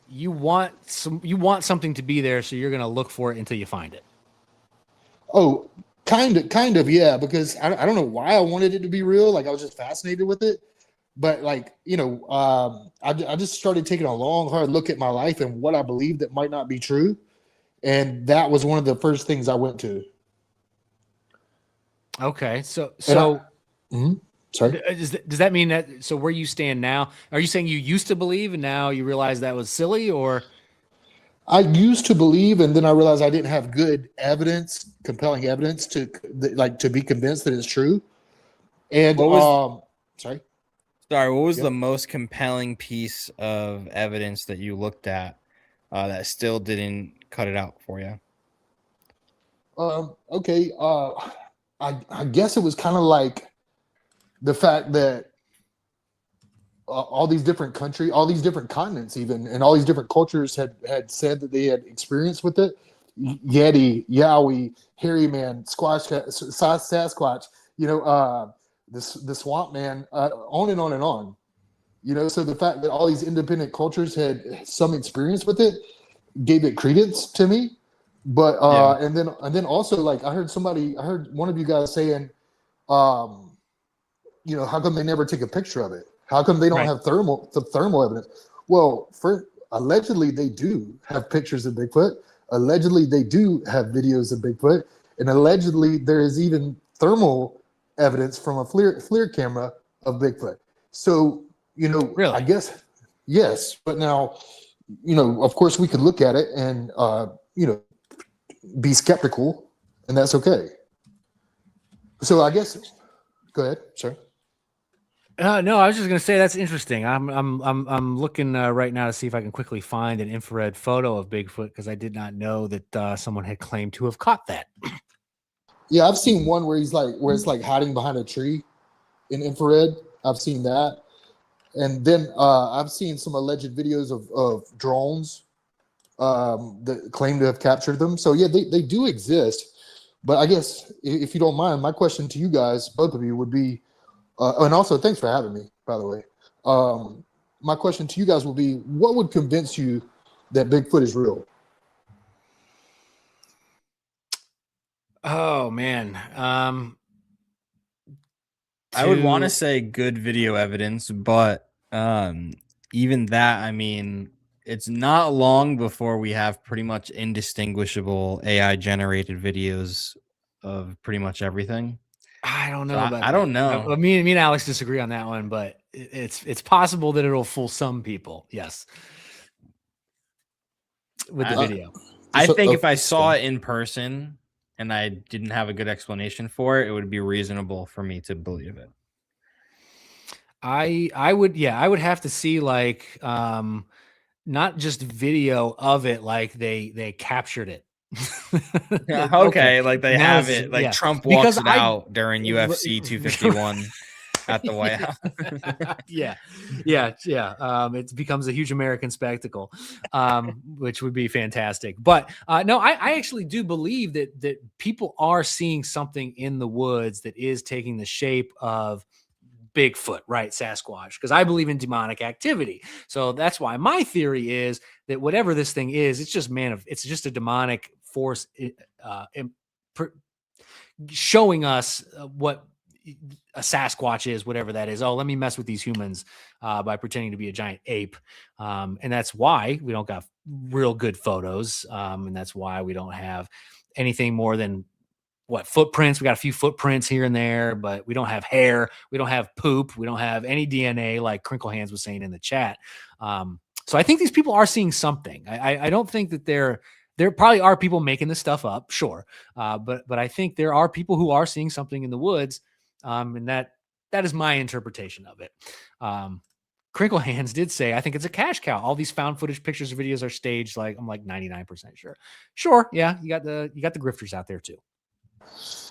You want something to be there, so you're going to look for it until you find it. Oh, kind of, yeah. Because I don't know why I wanted it to be real. Like I was just fascinated with it. But like I just started taking a long, hard look at my life and what I believed that might not be true, and that was one of the first things I went to. Okay, so Sorry. Does that mean that? So where you stand now? Are you saying you used to believe and now you realize that was silly, or? I used to believe, and then I realized I didn't have good evidence, compelling evidence to be convinced that it's true. And sorry. Sorry, what was Yep. the most compelling piece of evidence that you looked at that still didn't cut it out for you? Okay. I guess it was kind of like the fact that all these different countries, all these different continents, even, and all these different cultures had said that they had experience with it. Yeti, Yowie, hairy man, Sasquatch, the swamp man, on and on and on. So the fact that all these independent cultures had some experience with it gave it credence to me. But and then also, like, I heard one of you guys saying, how come they never take a picture of it? How come they don't have thermal evidence? Well, allegedly they do have pictures of Bigfoot. Allegedly they do have videos of Bigfoot, and allegedly there is even thermal evidence from a FLIR camera of Bigfoot. So, really? I guess yes, but now, of course we could look at it and be skeptical, and that's okay. So I guess, go ahead, sir. No, I was just gonna say that's interesting. I'm looking right now to see if I can quickly find an infrared photo of Bigfoot, because I did not know that someone had claimed to have caught that. Yeah, I've seen one where it's like hiding behind a tree in infrared. I've seen that, and then I've seen some alleged videos of drones that claim to have captured them. So yeah, they do exist. But I guess, if you don't mind, my question to you guys, both of you, would be, and also thanks for having me, by the way. My question to you guys will be, what would convince you that Bigfoot is real? Oh man. I would want to say good video evidence, but even that, I mean, it's not long before we have pretty much indistinguishable AI generated videos of pretty much everything. I don't know So about I that. don't know. Me and Alex disagree on that one, but it's possible that it'll fool some people. Yes. With the video. I think if I saw it in person and I didn't have a good explanation for it, it would be reasonable for me to believe it. I would have to see, like, not just video of it, like they captured it. Okay, like they have it, like yeah. Trump walks it out during UFC 251 at the White House. yeah. It becomes a huge American spectacle, which would be fantastic. But no, I actually do believe that people are seeing something in the woods that is taking the shape of Bigfoot, right? Sasquatch, because I believe in demonic activity. So that's why my theory is that whatever this thing is, it's just a demonic force showing us what a Sasquatch is, whatever that is. Oh, let me mess with these humans by pretending to be a giant ape. And that's why we don't got real good photos. And that's why we don't have anything more than footprints. We got a few footprints here and there, but we don't have hair. We don't have poop. We don't have any DNA, like Crinkle Hands was saying in the chat. So I think these people are seeing something. I don't think that there probably are people making this stuff up, sure. But I think there are people who are seeing something in the woods. And that is my interpretation of it. Crinkle Hands did say, I think it's a cash cow. All these found footage pictures or videos are staged. Like, I'm like 99% sure. Sure. Yeah. You got the grifters out there too.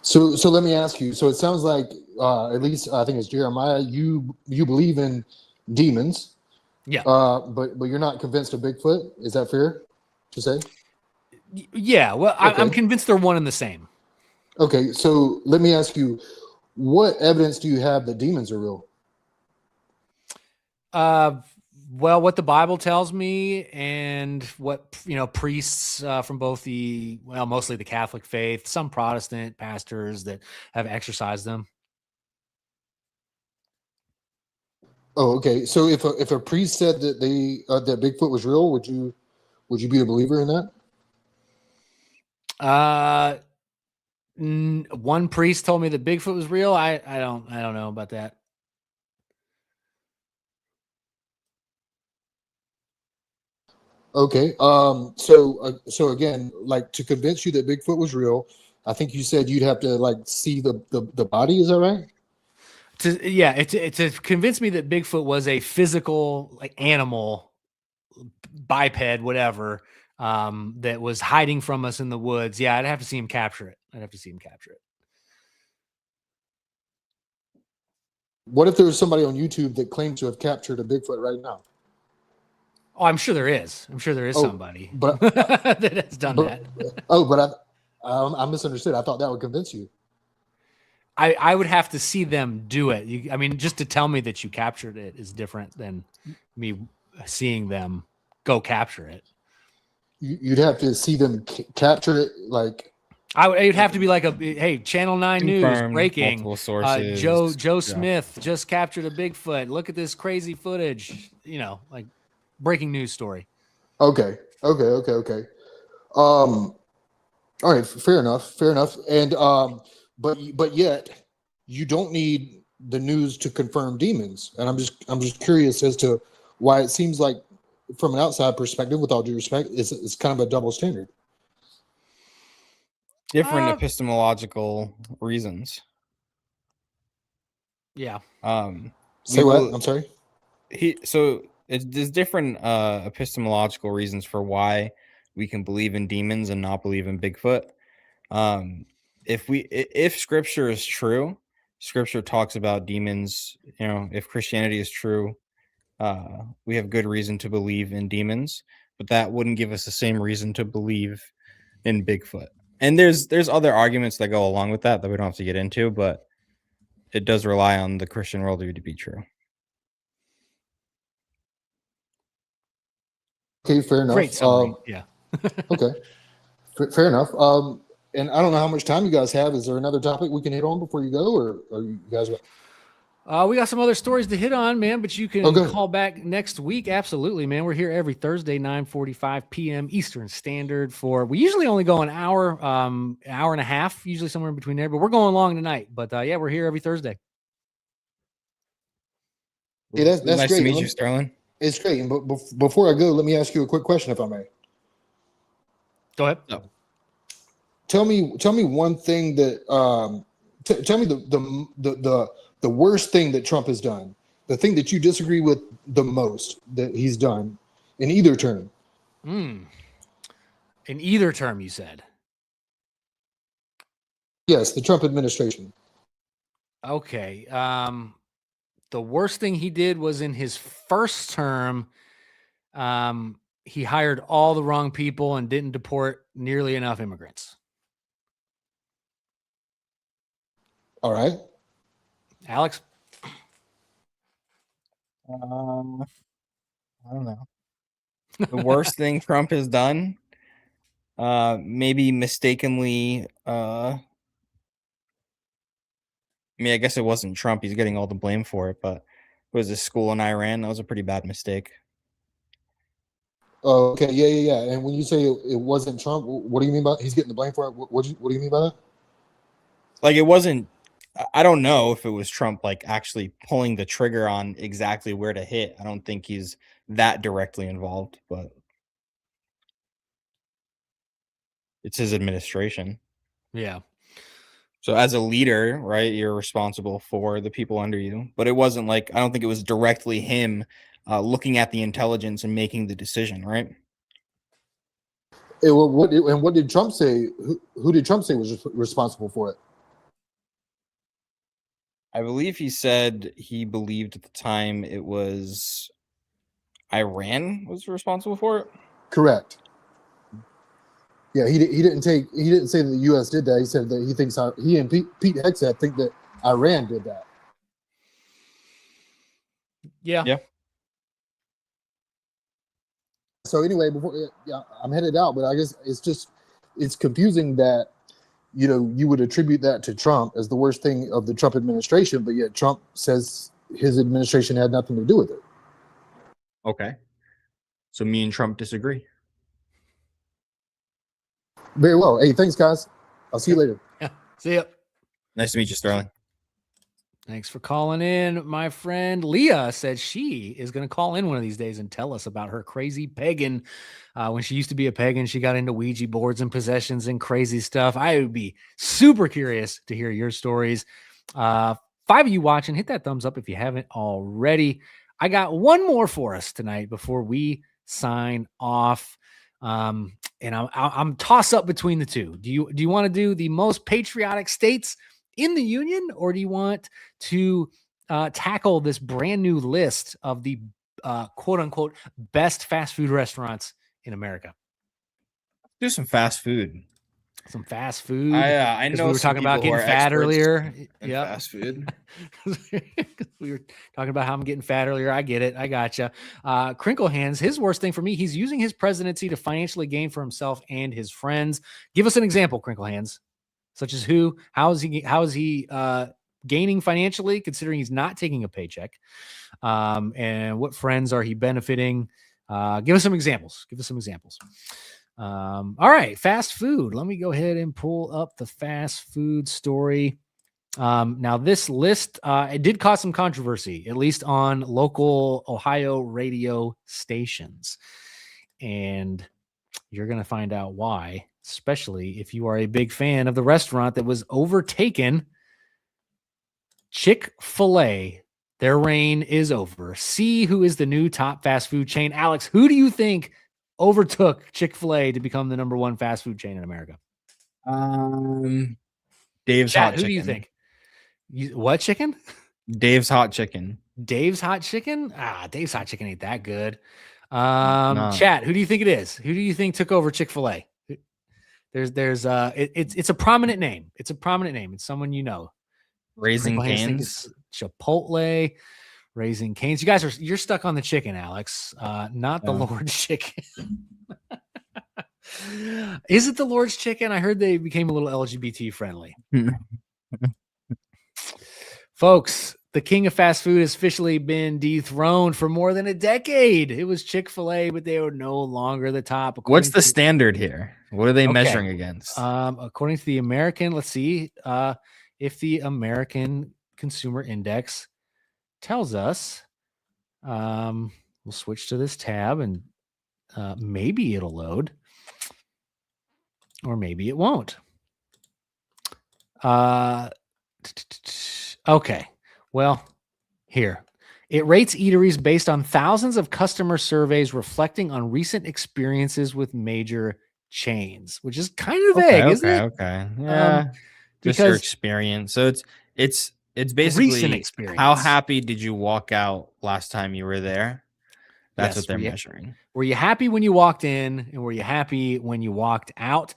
So let me ask you. So it sounds like, at least I think it's Jeremiah, you believe in demons. Yeah. But you're not convinced of Bigfoot. Is that fair to say? Yeah. Well, okay. I'm convinced they're one and the same. Okay. So let me ask you, what evidence do you have that demons are real? Well, what the Bible tells me, and what priests from both mostly the Catholic faith, some Protestant pastors that have exercised them. Oh, okay. So if a priest said that that Bigfoot was real, would you be a believer in that? One priest told me that Bigfoot was real. I don't know about that. Okay. So again, like to convince you that Bigfoot was real, I think you said you'd have to like see the body. Is that right? To convince me that Bigfoot was a physical like animal, biped, whatever, that was hiding from us in the woods. Yeah, I'd have to see him capture it. I'd have to see him capture it. What if there was somebody on YouTube that claimed to have captured a Bigfoot right now? Oh, I'm sure there is. I'm sure there is somebody but that has done that. But I misunderstood. I thought that would convince you. I would have to see them do it. I mean, just to tell me that you captured it is different than me seeing them go capture it. You'd have to see them capture it, like. It'd have to be like hey, Channel 9 News Confirmed, breaking. multiple sources. Joe Yeah. Smith just captured a Bigfoot. Look at this crazy footage. You know, like breaking news story. Okay. All right, fair enough. And but yet you don't need the news to confirm demons. And I'm just curious as to why it seems like from an outside perspective, with all due respect, it's kind of a double standard. Different epistemological reasons. Yeah. Say what? I'm sorry. There's different epistemological reasons for why we can believe in demons and not believe in Bigfoot. If Scripture is true, Scripture talks about demons. You know, if Christianity is true, we have good reason to believe in demons, but that wouldn't give us the same reason to believe in Bigfoot. And there's other arguments that go along with that we don't have to get into, but it does rely on the Christian worldview to be true. Okay, fair enough. Great summary. Yeah. Okay, fair enough. And I don't know how much time you guys have. Is there another topic we can hit on before you go, or you guys? We got some other stories to hit on, man, but you can call back next week. Absolutely, man. We're here every Thursday, 9:45 p.m. Eastern Standard we usually only go an hour, hour and a half, usually somewhere in between there, but we're going long tonight. But yeah, we're here every Thursday. Yeah, that's nice great. to meet you, Sterling. It's great. But before I go, let me ask you a quick question, if I may. Go ahead. No. Tell me one thing that tell me the worst thing that Trump has done, the thing that you disagree with the most that he's done in either term. In either term, you said? Yes, the Trump administration. Okay. The worst thing he did was in his first term. He hired all the wrong people and didn't deport nearly enough immigrants. All right. Alex? I don't know. The worst thing Trump has done, maybe mistakenly. I mean, I guess it wasn't Trump. He's getting all the blame for it, but it was a school in Iran. That was a pretty bad mistake. Oh, okay. Yeah. And when you say it wasn't Trump, what do you mean by he's getting the blame for it? What do you mean by that? Like, it wasn't. I don't know if it was Trump like actually pulling the trigger on exactly where to hit. I don't think he's that directly involved, but it's his administration. Yeah. So as a leader, right, you're responsible for the people under you. But it wasn't like, I don't think it was directly him looking at the intelligence and making the decision, right? What did Trump say? Who did Trump say was responsible for it? I believe he said he believed at the time it was Iran was responsible for it. Correct. Yeah, he didn't say that the U.S. did that. He said that he thinks he and Pete Hegseth think that Iran did that. Yeah. So anyway, I'm headed out, but I guess it's confusing that you would attribute that to Trump as the worst thing of the Trump administration, but yet Trump says his administration had nothing to do with it. Okay. So me and Trump disagree. Very well. Hey, thanks, guys. I'll see you later. Yeah. See ya. Nice to meet you, Sterling. Thanks for calling in. My friend Leah said she is going to call in one of these days and tell us about her crazy pagan. When she used to be a pagan, she got into Ouija boards and possessions and crazy stuff. I would be super curious to hear your stories. 5 of you watching, hit that thumbs up if you haven't already. I got one more for us tonight before we sign off. And I'm toss up between the two. Do you want to do the most patriotic states in the union, or do you want to tackle this brand new list of the quote unquote best fast food restaurants in America? Do some fast food. Some fast food. I 'Cause know we were some talking about people who getting are fat experts earlier. in Yep. fast food. We were talking about how I'm getting fat earlier. I get it. I gotcha. Crinkle Hands, his worst thing for me, he's using his presidency to financially gain for himself and his friends. Give us an example, Crinkle Hands. Such as who? How is he gaining financially, considering he's not taking a paycheck? And what friends are he benefiting? Give us some examples. All right, fast food. Let me go ahead and pull up the fast food story. Now this list, it did cause some controversy, at least on local Ohio radio stations. And you're going to find out why, especially if you are a big fan of the restaurant that was overtaken. Chick-fil-A, their reign is over. See who is the new top fast food chain. Alex, who do you think overtook Chick-fil-A to become the number one fast food chain in America? Dave's Chat, Hot who Chicken. do you think? What chicken? Dave's Hot Chicken. Dave's Hot Chicken? Dave's Hot Chicken ain't that good. No. Chat, who do you think it is? Who do you think took over Chick-fil-A? It's a prominent name. It's someone you know. Raising Crinkle Hands think Cane's. it's Chipotle, Raising Cane's. You guys you're stuck on the chicken, Alex. Not the Yeah. Lord's chicken. Is it the Lord's chicken? I heard they became a little LGBT friendly. Folks, the king of fast food has officially been dethroned for more than a decade. It was Chick-fil-A, but they are no longer the top. What's the standard here? What are they Okay. measuring against? According to the American, let's see if the American Consumer Index tells us. We'll switch to this tab and maybe it'll load, or maybe it won't. Okay. Well, here. It rates eateries based on thousands of customer surveys reflecting on recent experiences with major chains, which is kind of vague, isn't it? Okay. Yeah. Just your because experience. So it's basically recent experience. how happy did you walk out last time you were there? That's Yes, what they're measuring. Were you happy when you walked in, and were you happy when you walked out?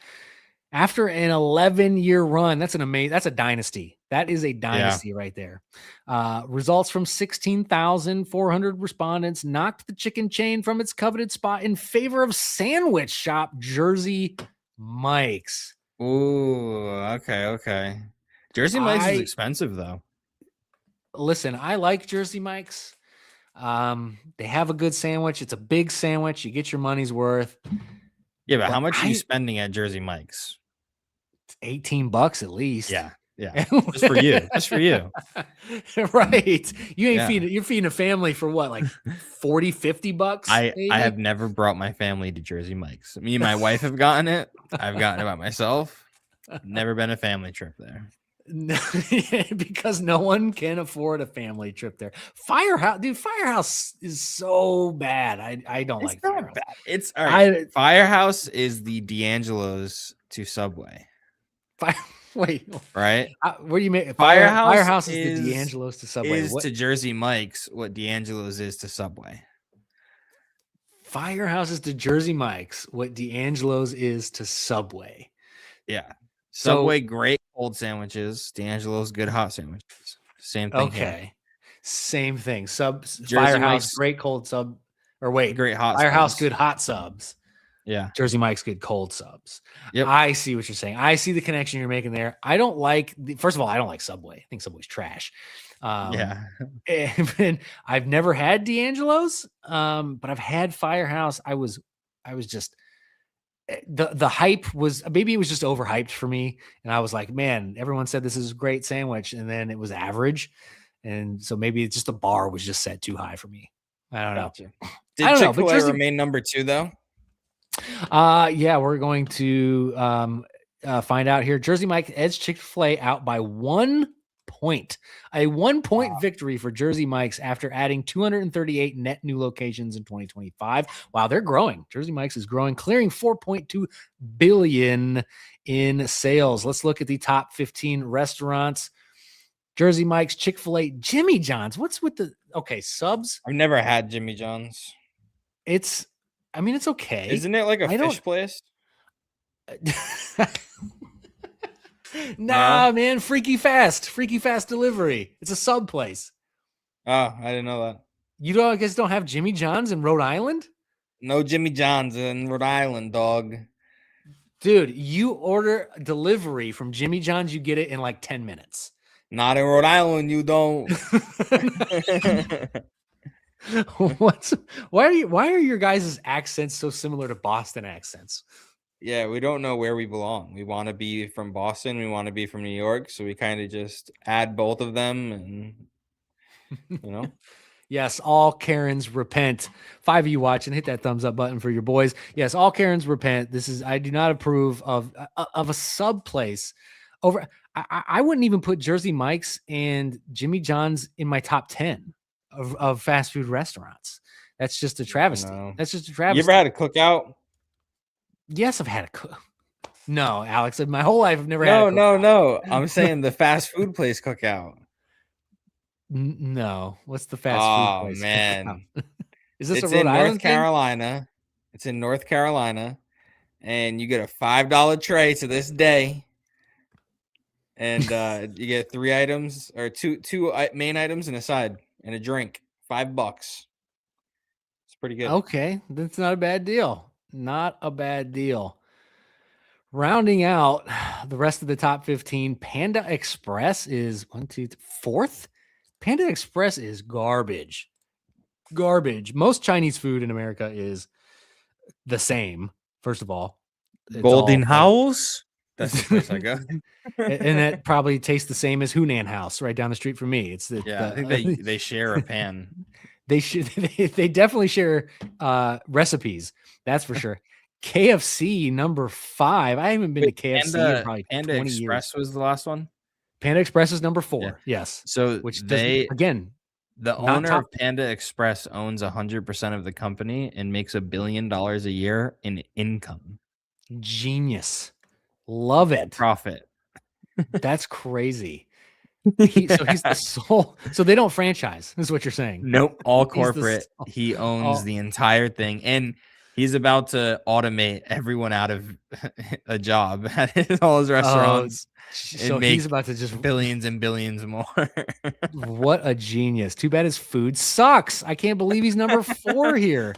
After an 11-year run, that's a dynasty. That is a dynasty right there. Results from 16,400 respondents knocked the chicken chain from its coveted spot in favor of sandwich shop Jersey Mike's. Ooh, okay. Jersey Mike's is expensive though. Listen, I like Jersey Mike's. They have a good sandwich. It's a big sandwich. You get your money's worth. Yeah, but how much are you spending at Jersey Mike's? It's $18 at least. Yeah. Just for you. Just for you. Right. You ain't you're feeding a family for what, like $40-$50? I have never brought my family to Jersey Mike's. Me and my wife have gotten it. I've gotten it by myself. Never been a family trip there. Because no one can afford a family trip there. Firehouse, dude, Firehouse is so bad. I don't like Firehouse. Bad. It's all right. Firehouse is the D'Angelo's to Subway. Wait, right? What do you mean? Firehouse is the D'Angelo's to Subway. Is to Jersey Mike's what D'Angelo's is to Subway. Firehouse is to Jersey Mike's what D'Angelo's is to Subway. Yeah. Subway, great cold sandwiches. D'Angelo's, good hot sandwiches. Same thing. Okay. Here. Same thing. Jersey Firehouse, Mike's, great cold sub. Or wait, great hot Firehouse, subs. good hot subs. Yeah. Jersey Mike's, good cold subs. Yep. I see what you're saying. I see the connection you're making there. I don't like, first of all, I don't like Subway. I think Subway's trash. Yeah. And I've never had D'Angelo's, but I've had Firehouse. I was just, the hype was, maybe it was just overhyped for me, and I was like, man, everyone said this is a great sandwich, and then it was average, and so maybe it's just the bar was just set too high for me. I don't know. Gotcha. I Did don't know, but Chick-fil-A Jersey, remain number 2 though? yeah, we're going to find out here. Jersey Mike edged Chick-fil-A out by 1 point. A 1 point victory for Jersey Mike's after adding 238 net new locations in 2025. Wow, they're growing. Jersey Mike's is growing, clearing 4.2 billion in sales. Let's look at the top 15 restaurants. Jersey Mike's, Chick-fil-A, Jimmy John's. What's with the subs? I've never had Jimmy John's. It's okay. Isn't it like a fish place? Nah, man, freaky fast delivery. It's a sub place. Oh, I didn't know that. You guys don't have Jimmy John's in Rhode Island? No Jimmy John's in Rhode Island, dog. Dude, you order delivery from Jimmy John's, you get it in like 10 minutes. Not in Rhode Island, you don't. Why are your guys' accents so similar to Boston accents? Yeah, we don't know where we belong. We want to be from Boston. We want to be from New York. So we kind of just add both of them and, Yes, all Karens repent. 5 of you watching, hit that thumbs up button for your boys. Yes, all Karens repent. I do not approve of a sub place over. I wouldn't even put Jersey Mike's and Jimmy John's in my top 10 of fast food restaurants. That's just a travesty. That's just a travesty. You ever had a cookout? Yes, I've had a cook. No, Alex, my whole life I've never had. No. I'm saying the fast food place cookout. No, what's the fast food place? Oh man, is this it's a Rhode in Island North Carolina? It's in North Carolina, and you get a $5 tray to this day, and you get 3 items or two main items and a side and a drink. $5. It's pretty good. Okay, that's not a bad deal. Not a bad deal. Rounding out the rest of the top 15, Panda Express is 4th. Panda Express is garbage. Most Chinese food in America is the same. First of all, Golden House. That's the place I go. And that probably tastes the same as Hunan House right down the street from me. I think they share a pan. They definitely share recipes. That's for sure. KFC number 5. I haven't been to KFC in probably Panda 20 Express years. was the last one. Panda Express is number 4. Yeah. Yes. So again, the owner of Panda Express owns 100% of the company and makes $1 billion a year in income. Genius. Love it. Profit. That's crazy. So he's the sole. So they don't franchise, is what you're saying. Nope. All corporate. He owns the entire thing. And he's about to automate everyone out of a job at all his restaurants. So he's about to just billions and billions more. What a genius. Too bad his food sucks. I can't believe he's number 4 here.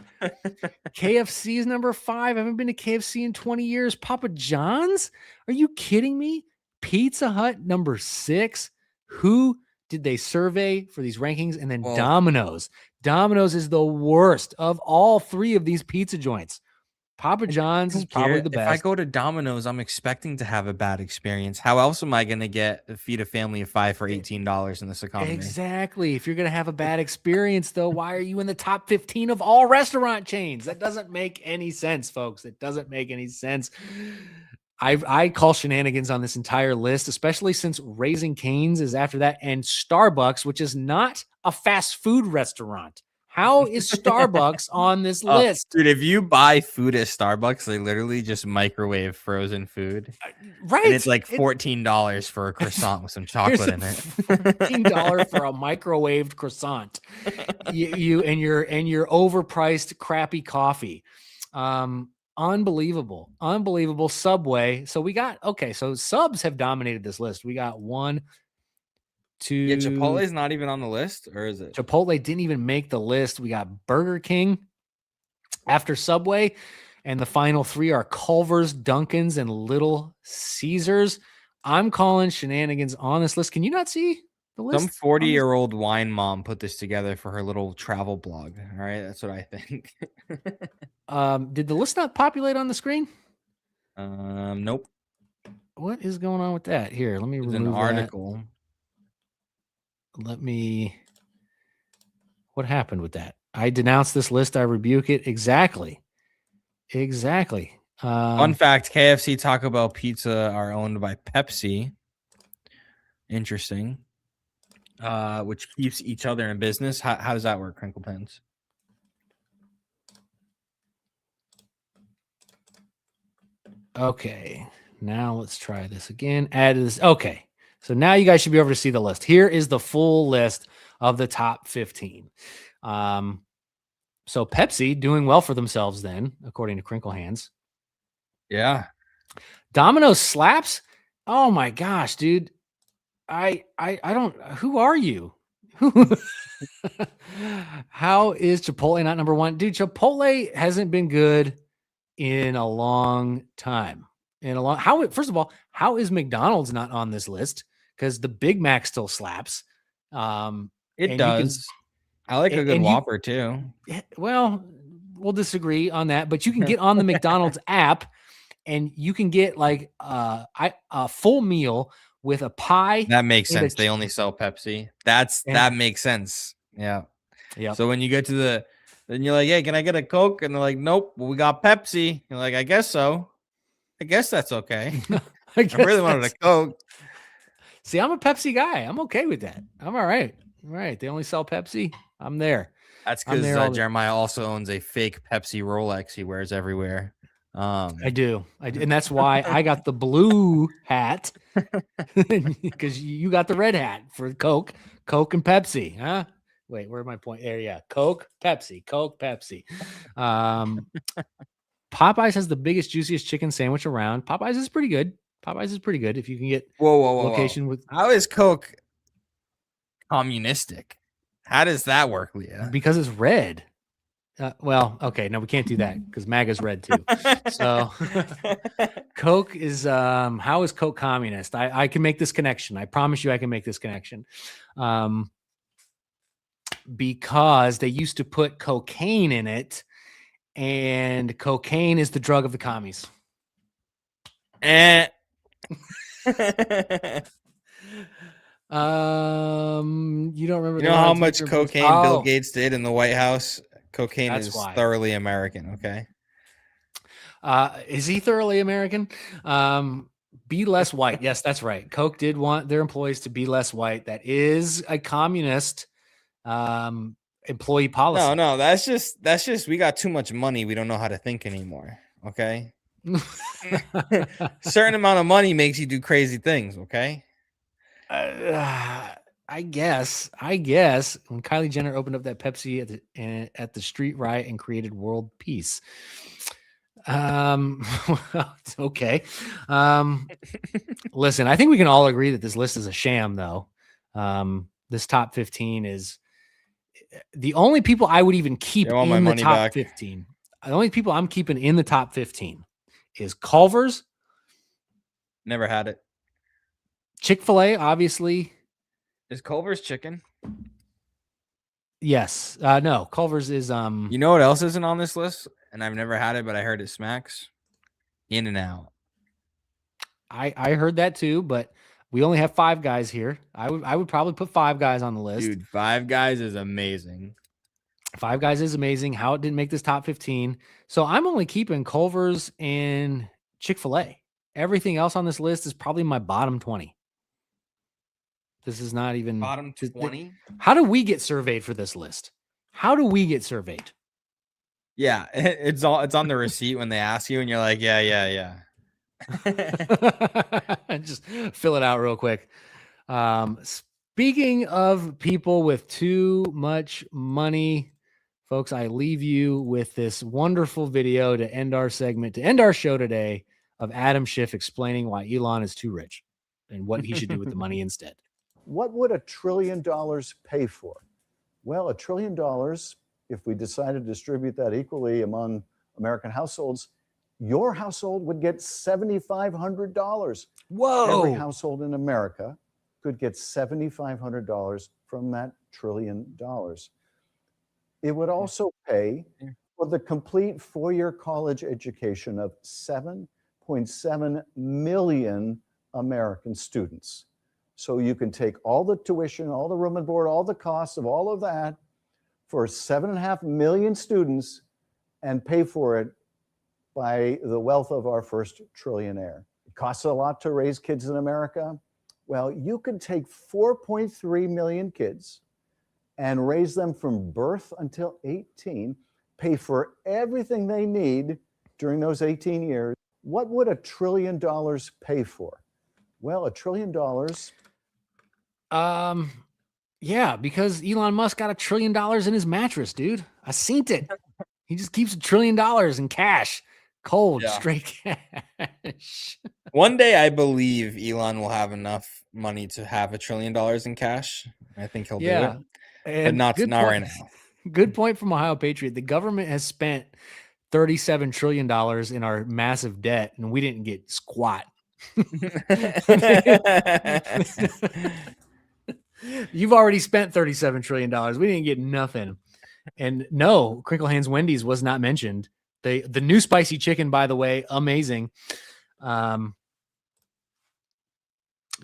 KFC is number 5. I haven't been to KFC in 20 years. Papa John's? Are you kidding me? Pizza Hut number 6. Who did they survey for these rankings? And then Domino's. Domino's is the worst of all 3 of these pizza joints. Papa John's is probably the best. If I go to Domino's, I'm expecting to have a bad experience. How else am I going to feed a family of 5 for $18 in this economy? Exactly. If you're going to have a bad experience, though, why are you in the top 15 of all restaurant chains? That doesn't make any sense, folks. It doesn't make any sense. I call shenanigans on this entire list, especially since Raising Cane's is after that, and Starbucks, which is not a fast food restaurant. How is Starbucks on this list? Dude, if you buy food at Starbucks, they literally just microwave frozen food. Right. And it's like $14 for a croissant with some chocolate in it. $14 for a microwaved croissant. You and your overpriced crappy coffee. Unbelievable. Subway. So we got so subs have dominated this list. We got 1, 2. Yeah, Chipotle's not even on the list, or is it? Chipotle didn't even make the list. We got Burger King after Subway, and the final 3 are Culver's, Dunkin's, and Little Caesars. I'm calling shenanigans on this list. Can you not see the list? Some 40-year-old wine mom put this together for her little travel blog. All right, that's what I think. Did the list not populate on the screen? Nope. What is going on with that? Here, let me There's remove an that. article. What happened with that? I denounce this list. I rebuke it. Exactly. Fun fact: KFC, Taco Bell, Pizza are owned by Pepsi. Interesting. Which keeps each other in business. How does that work, Crinkle Pens? Okay, now let's try this again. Add this. Okay, so now you guys should be able to see the list. Here is the full list of the top 15. So Pepsi doing well for themselves then, according to Crinkle Hands. Yeah. Domino's slaps. Oh my gosh, dude. I don't. Who are you? How is Chipotle not number one? Dude, Chipotle hasn't been good in a long time. First of all, how is McDonald's not on this list? Because the Big Mac still slaps. It does. I like a good Whopper too. Well, we'll disagree on that, but you can get on the McDonald's app and you can get like a full meal with a pie. That makes sense. They only sell Pepsi. That makes sense. Yeah. Yeah. So when you get to then you're like, hey, can I get a Coke? And they're like, nope, we got Pepsi. You're like, I guess so. I guess that's okay. I really wanted a Coke. See, I'm a Pepsi guy. I'm okay with that. I'm all right. All right. They only sell Pepsi. I'm there. That's because Jeremiah also owns a fake Pepsi Rolex he wears everywhere. I do. And that's why I got the blue hat because you got the red hat for Coke and Pepsi. Huh? Wait, where's my point? There, yeah. Coke, Pepsi. Popeyes has the biggest, juiciest chicken sandwich around. Popeyes is pretty good. If you can get location with. How is Coke communistic? How does that work, Leah? Because it's red. Well, okay, no, we can't do that because MAGA's red too. So Coke is how is Coke communist? I can make this connection. I promise you I can make this connection. Because they used to put cocaine in it, and cocaine is the drug of the commies. You don't remember? You know how much cocaine Bill Gates did in the White House? Cocaine is thoroughly American. Okay. Is he thoroughly American? Be less white. Yes, that's right. Coke did want their employees to be less white. That is a communist employee policy. No, that's just we got too much money. We don't know how to think anymore. Okay. Certain amount of money makes you do crazy things. Okay. I guess when Kylie Jenner opened up that Pepsi at the street riot and created world peace. Okay. Listen, I think we can all agree that this list is a sham, though. This top 15 is the only people I would even keep in the top 15. The only people I'm keeping in the top 15 is Culver's. Never had it. Chick-fil-A, obviously. Is Culver's chicken? Yes. No, Culver's is You know what else isn't on this list? And I've never had it, but I heard it smacks. In-N-Out. I heard that too, but we only have 5 guys here. I would probably put 5 guys on the list. Dude, 5 guys is amazing. 5 guys is amazing. How it didn't make this top 15. So I'm only keeping Culver's and Chick-fil-A. Everything else on this list is probably my bottom 20. This is not even bottom 20. How do we get surveyed for this list? How do we get surveyed? Yeah, it's on the receipt when they ask you, and you're like, yeah. Just fill it out real quick. Speaking of people with too much money, folks, I leave you with this wonderful video to end our segment, to end our show today, of Adam Schiff explaining why Elon is too rich and what he should do with the money instead. What would $1 trillion pay for? Well, $1 trillion, if we decide to distribute that equally among American households, your household would get $7,500. Whoa! Every household in America could get $7,500 from that $1 trillion. It would also pay for the complete 4-year college education of 1.7 million American students. So you can take all the tuition, all the room and board, all the costs of all of that for 7.5 million students and pay for it by the wealth of our first trillionaire. It costs a lot to raise kids in America. Well, you could take 4.3 million kids and raise them from birth until 18, pay for everything they need during those 18 years. What would $1 trillion pay for? Well, $1 trillion. Yeah, because Elon Musk got $1 trillion in his mattress, dude. I seen it. He just keeps $1 trillion in cash, cold, Yeah. straight cash. One day, I believe Elon will have enough money to have $1 trillion in cash. I think he'll do it, but And not good right point- now. Good point from Ohio Patriot. The government has spent $37 trillion in our massive debt, and we didn't get squat. You've already spent $37 trillion. We didn't get nothing. And no, Crinkle Hands Wendy's was not mentioned. The new spicy chicken, by the way, amazing. Toyota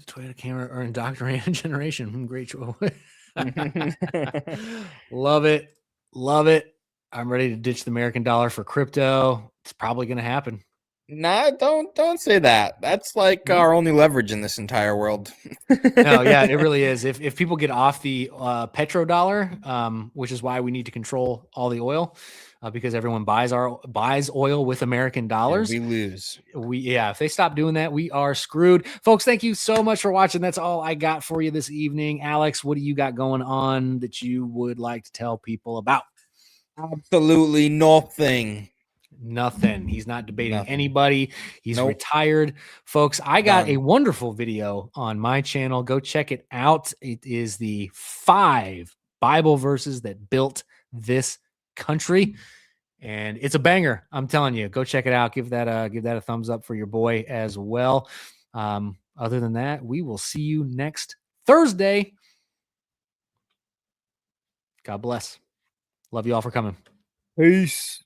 Camry or indoctrinated generation. Great choice. Love it. Love it. I'm ready to ditch the American dollar for crypto. It's probably going to happen. Nah, don't say that. That's like our only leverage in this entire world. No, yeah, it really is. If people get off the petrodollar, which is why we need to control all the oil, because everyone buys oil with American dollars, we lose. If they stop doing that, we are screwed. Folks, thank you so much for watching. That's all I got for you this evening. Alex, what do you got going on that you would like to tell people about? Absolutely nothing. Nothing. He's not debating anybody. He's retired. Folks, I got a wonderful video on my channel. Go check it out. It is the 5 Bible verses that built this country. And it's a banger. I'm telling you, go check it out. Give that a thumbs up for your boy as well. Other than that, we will see you next Thursday. God bless. Love you all for coming. Peace.